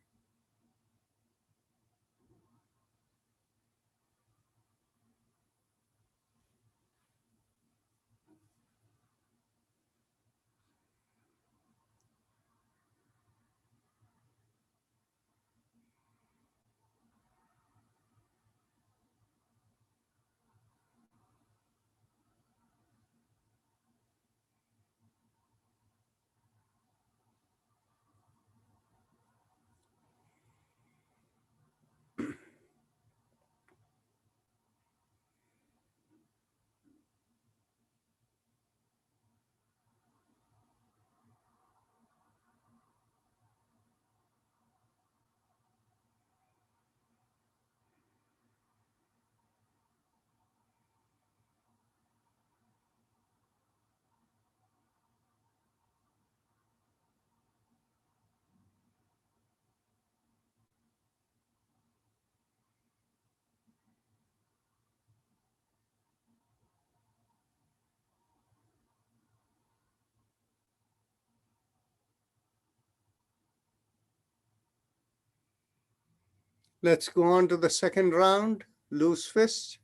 Let's go on to the second round, loose fist,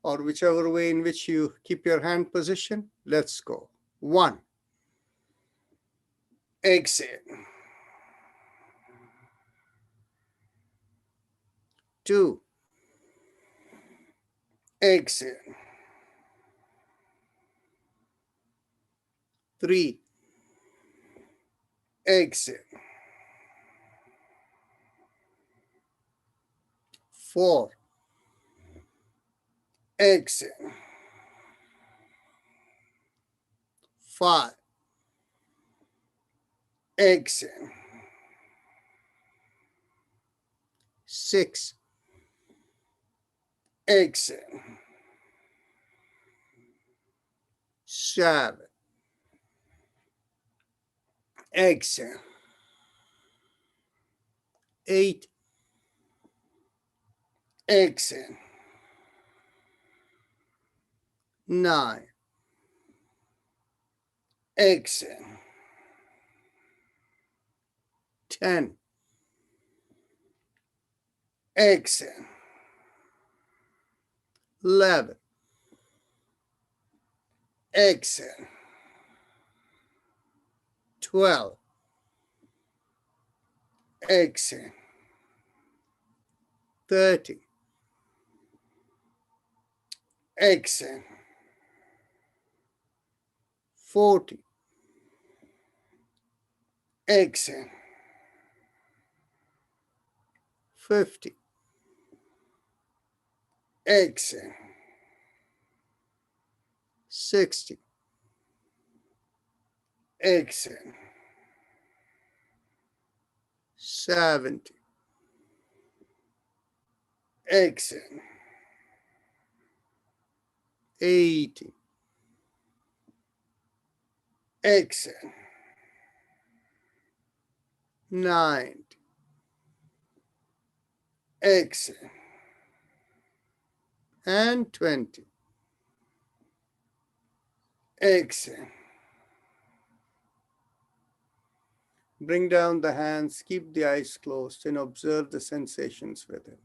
or whichever way in which you keep your hand position. Let's go. 1. Exhale. 2. Exhale. 3. Exhale. 4. Exhale. 5. Exhale. 6. Exhale. 7. Exhale. 8. Exhale. 9. Exhale. 10. Exhale. 11. Exhale. 12. Exhale. 13. Exhale. 14. Exhale. 15. Exhale. 16. Exhale. 17. Exhale. 18. Exhale. 19. Exhale. And 20. Exhale. Bring down the hands, keep the eyes closed, and observe the sensations within.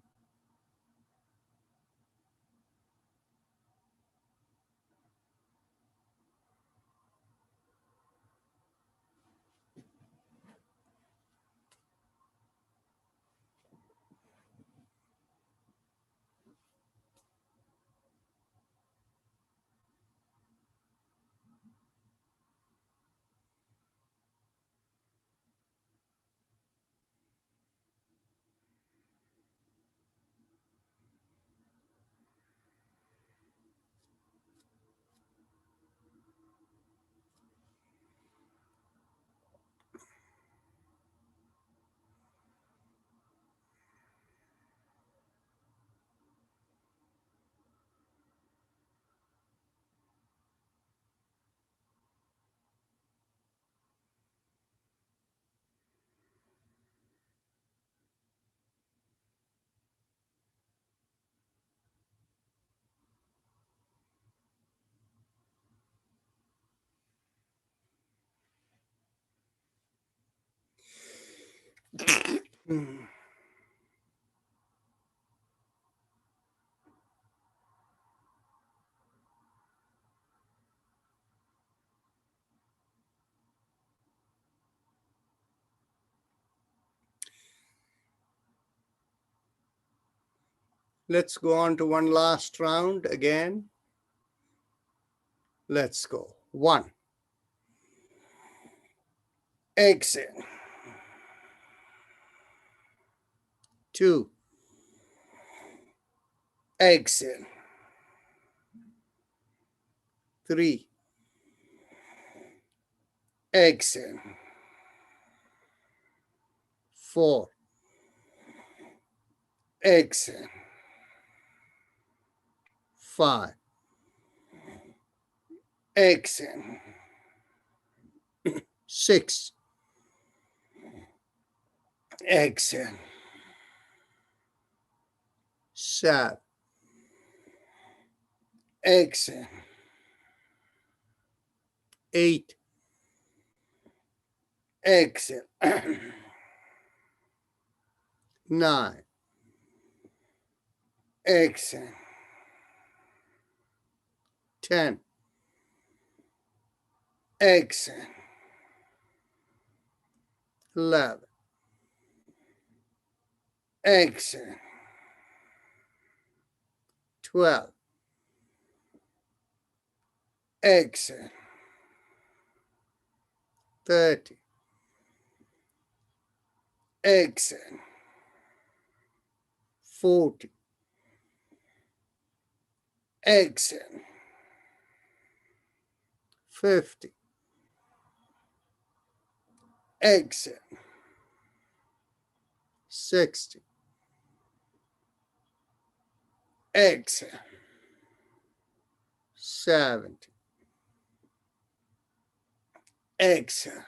Let's go on to one last round again. Let's go. 1. Exhale. 2. Exhale. 3. Exhale. 4. Exhale. 5. Exhale. 6. Exhale. 7. Exhale. 8. Exhale. 9. Exhale. 10. Exhale. 11. Exhale. 12. Exhale. 30. Exhale. 40. Exhale. 50. Exhale. 60. Exhale. 70. Exhale.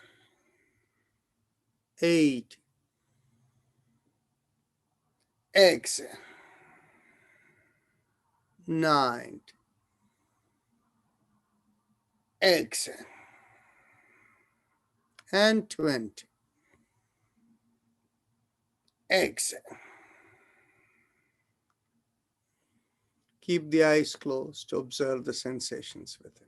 80. Exhale. 90. Exhale. And 20. Exhale. Keep the eyes closed to observe the sensations within.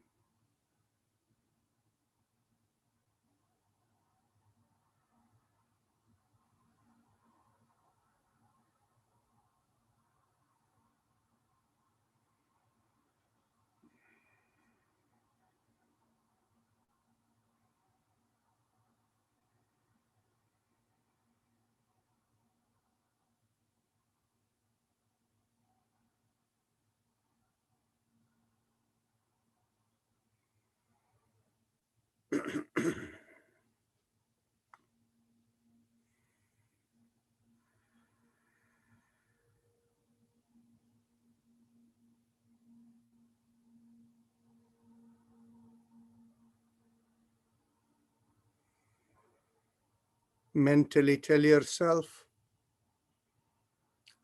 Mentally tell yourself,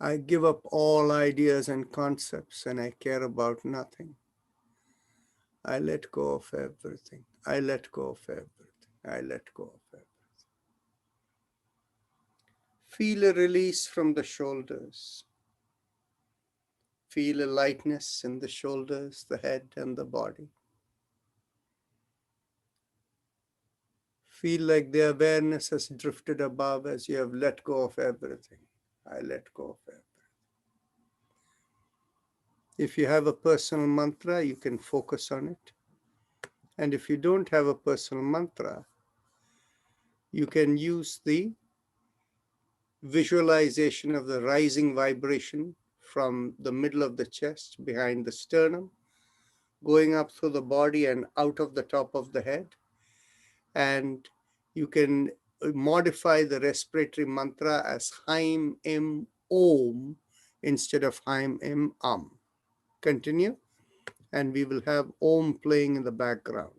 I give up all ideas and concepts and I care about nothing. I let go of everything. I let go of everything. I let go of everything. Feel a release from the shoulders. Feel a lightness in the shoulders, the head, and the body. Feel like the awareness has drifted above as you have let go of everything. I let go of everything. If you have a personal mantra, you can focus on it. And if you don't have a personal mantra, you can use the visualization of the rising vibration from the middle of the chest, behind the sternum, going up through the body and out of the top of the head. And you can modify the respiratory mantra as Haim Im Om instead of Haim Im Continue, and we will have Om playing in the background.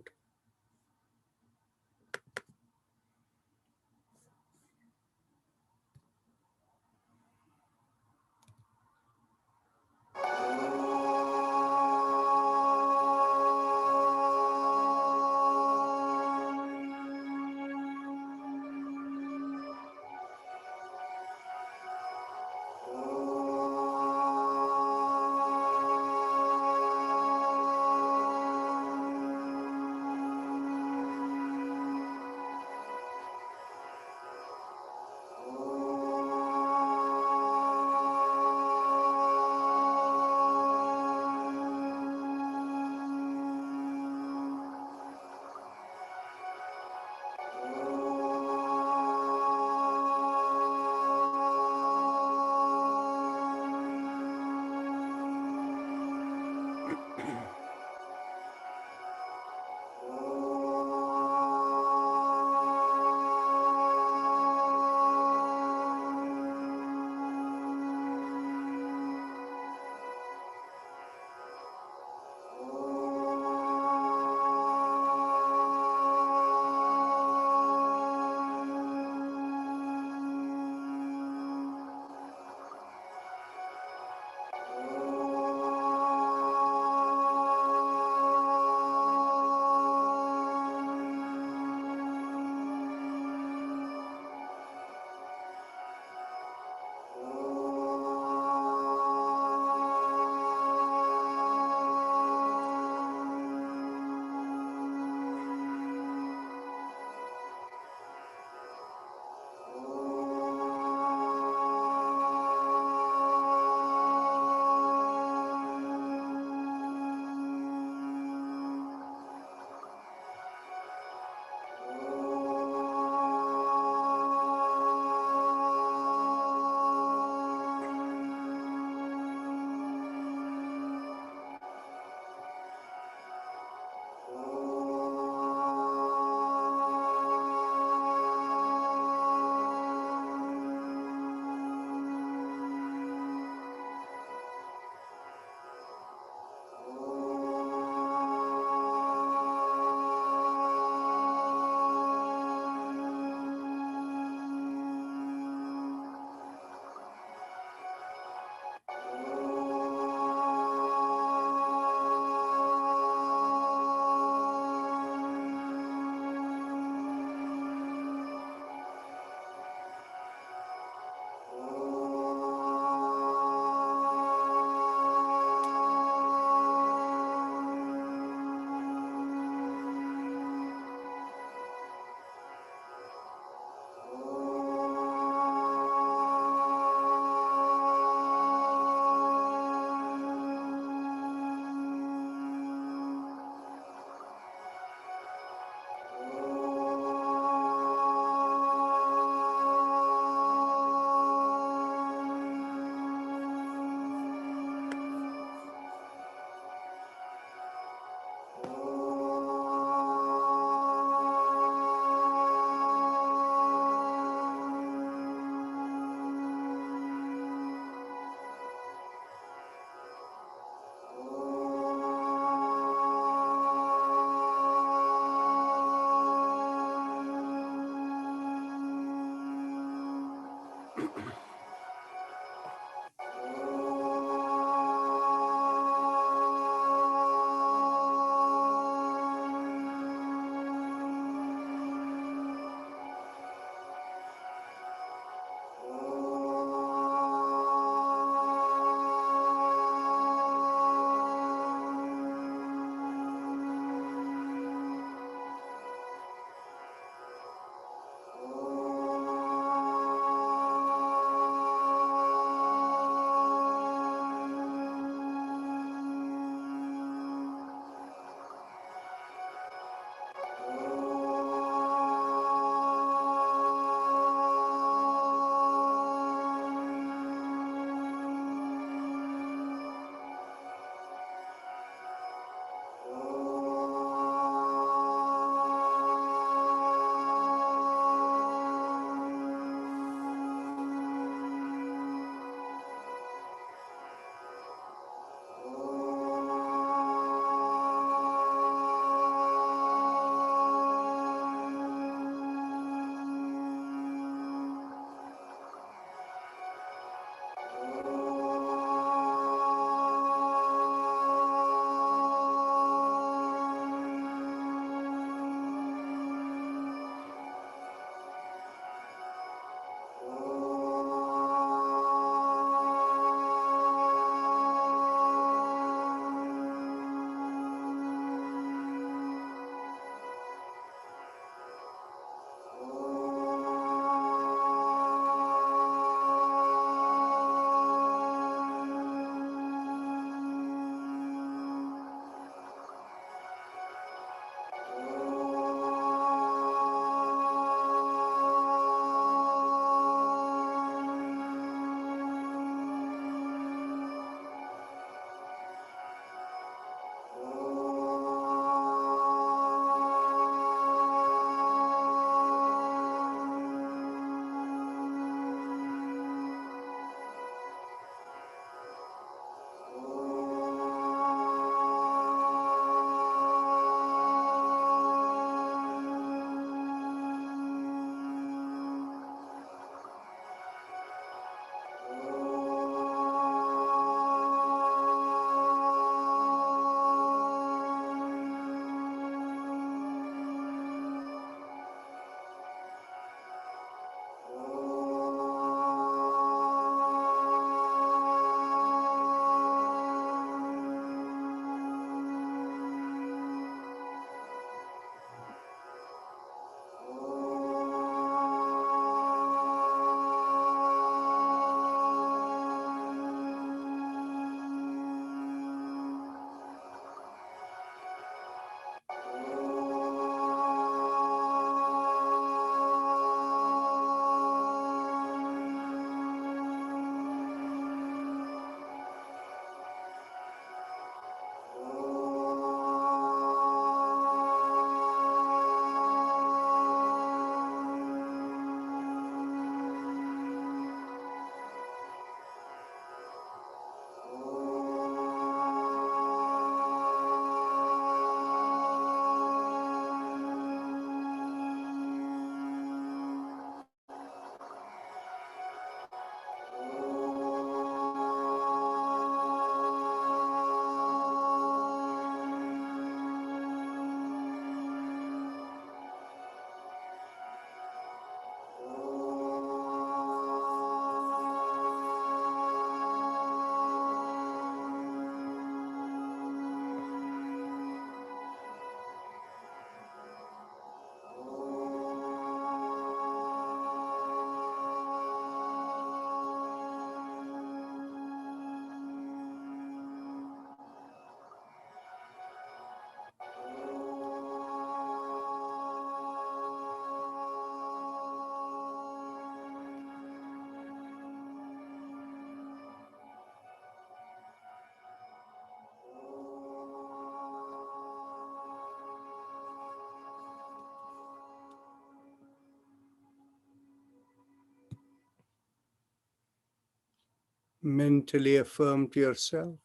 Mentally affirm to yourself,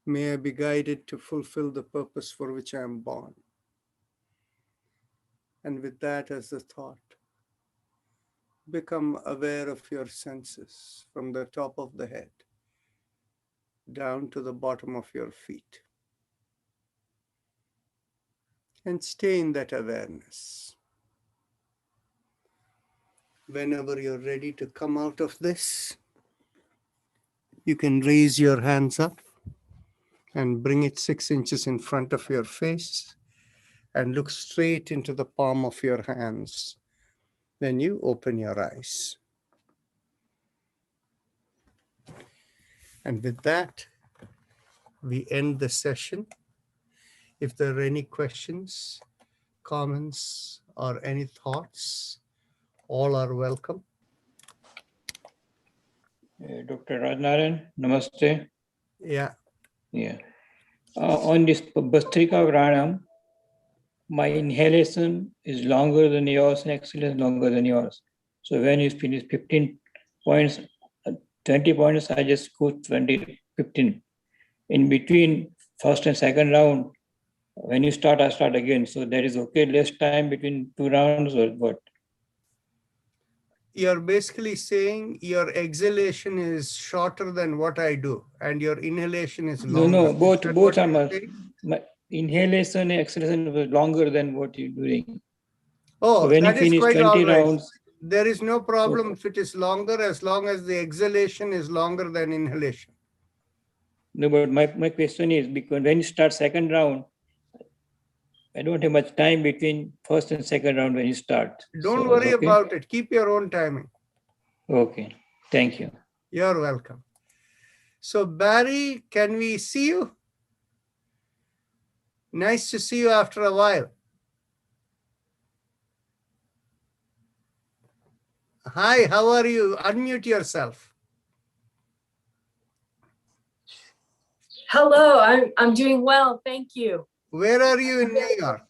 may I be guided to fulfill the purpose for which I am born. And with that as the thought, become aware of your senses from the top of the head down to the bottom of your feet. And stay in that awareness. Whenever you're ready to come out of this, you can raise your hands up and bring it 6 inches in front of your face and look straight into the palm of your hands. Then you open your eyes. And with that, we end the session. If there are any questions, comments, or any thoughts, all are welcome. Dr. Rajnaran, namaste. Yeah. Yeah. On this Bhastrika Pranayama, my inhalation is longer than yours and exhalation is longer than yours. So when you finish 15 points, 20 points, I just go 20, 15. In between first and second round, when you start, I start again. So that is okay, less time between 2 rounds or what? You're basically saying your exhalation is shorter than what I do, and your inhalation is longer. No, Is that both what are you're saying? my inhalation and exhalation was longer than what you're doing. Oh, So when you that is finish quite 20 all right. rounds, There is no problem if it is longer, as long as the exhalation is longer than inhalation. no, but my question is, because when you start second round, I don't have much time between first and second round when you start. Don't So, worry okay? about it. Keep your own timing. Okay, thank you. You're welcome. So Barry, can we see you? Nice to see you after a while. Hi, how are you? Unmute yourself. Hello, I'm doing well, thank you. Where are you in New York?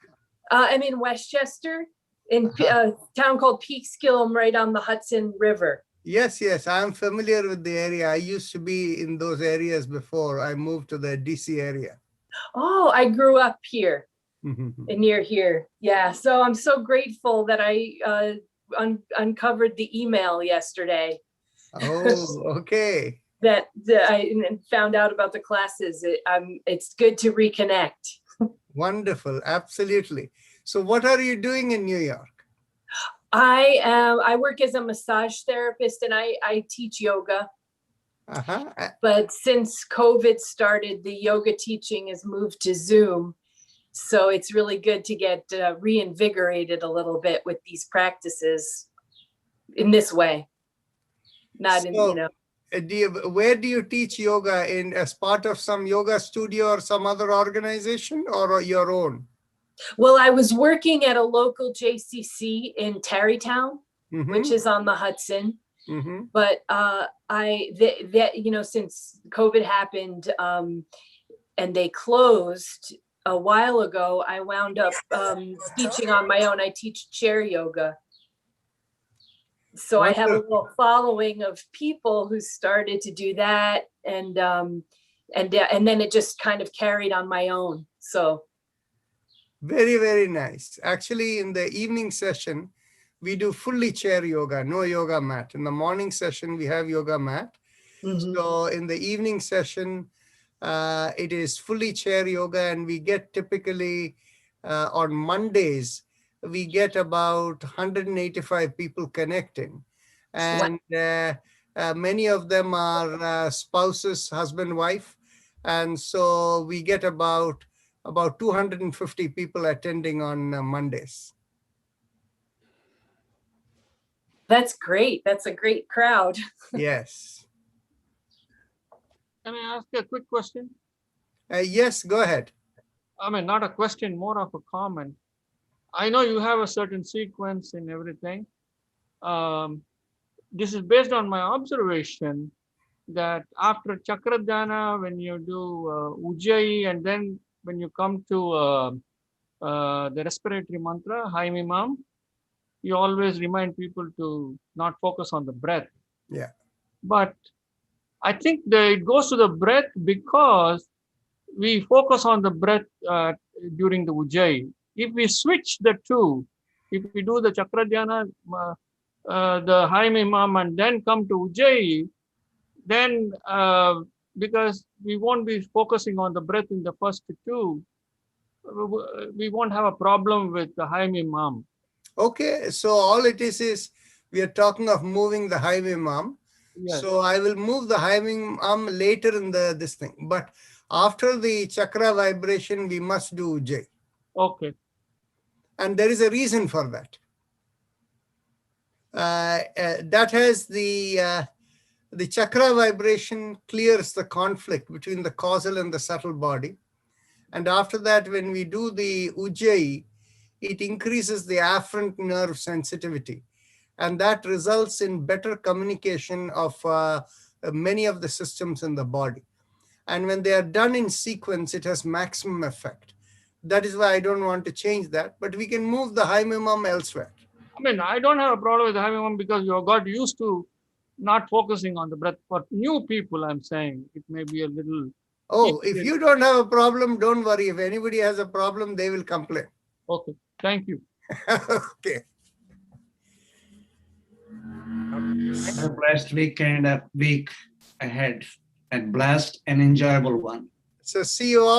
I'm in Westchester, in a town called Peekskill. I'm right on the Hudson River. Yes, I'm familiar with the area. I used to be in those areas before I moved to the DC area. Oh, I grew up here, near here. Yeah, so I'm so grateful that I uncovered the email yesterday. Oh, okay. that I found out about the classes. It's good to reconnect. Wonderful, absolutely. So what are you doing in New York? I work as a massage therapist and I teach yoga. But since COVID started, the yoga teaching has moved to Zoom. So it's really good to get reinvigorated a little bit with these practices in this way. Not in, you know. Where do you teach yoga? In as part of some yoga studio or some other organization, or your own? Well, I was working at a local JCC in Tarrytown, which is on the Hudson. But since COVID happened and they closed a while ago, I wound up teaching on my own. I teach chair yoga. So I have a little following of people who started to do that, and then it just kind of carried on my own. So very, very nice. Actually, in the evening session, we do fully chair yoga, no yoga mat. In the morning session, we have yoga mat. So in the evening session, it is fully chair yoga, and we get typically on Mondays, we get about 185 people connecting, and many of them are spouses, husband, wife, and so we get about 250 people attending on Mondays. that's great. That's a great crowd. Yes. Can I ask you a quick question? Yes, go ahead. I mean, not a question, more of a comment. I know you have a certain sequence in everything. This is based on my observation that after Chakradhyana, when you do Ujjayi, and then when you come to the respiratory mantra, Hai Mimam, you always remind people to not focus on the breath. Yeah. But I think it goes to the breath because we focus on the breath during the Ujjayi. If we switch the two, if we do the Chakra Dhyana, the Haim Imam, and then come to Ujjayi, then because we won't be focusing on the breath in the first two, we won't have a problem with the Haim Imam. Okay, so all it is we are talking of moving the Haim Imam. Yes. So I will move the Haim Imam later in this thing. But after the chakra vibration, we must do Ujjayi. Okay. And there is a reason for that. That has the chakra vibration clears the conflict between the causal and the subtle body. And after that, when we do the Ujjayi, it increases the afferent nerve sensitivity. And that results in better communication of many of the systems in the body. And when they are done in sequence, it has maximum effect. That is why I don't want to change that, but we can move the Haim Imam elsewhere. I mean, I don't have a problem with the Haim Imam because you got used to not focusing on the breath. For new people, I'm saying it may be a little... Oh, if you don't have a problem, don't worry. If anybody has a problem, they will complain. Okay, thank you. Okay. Have a blessed week and a week ahead, and blessed and enjoyable one. So see you all.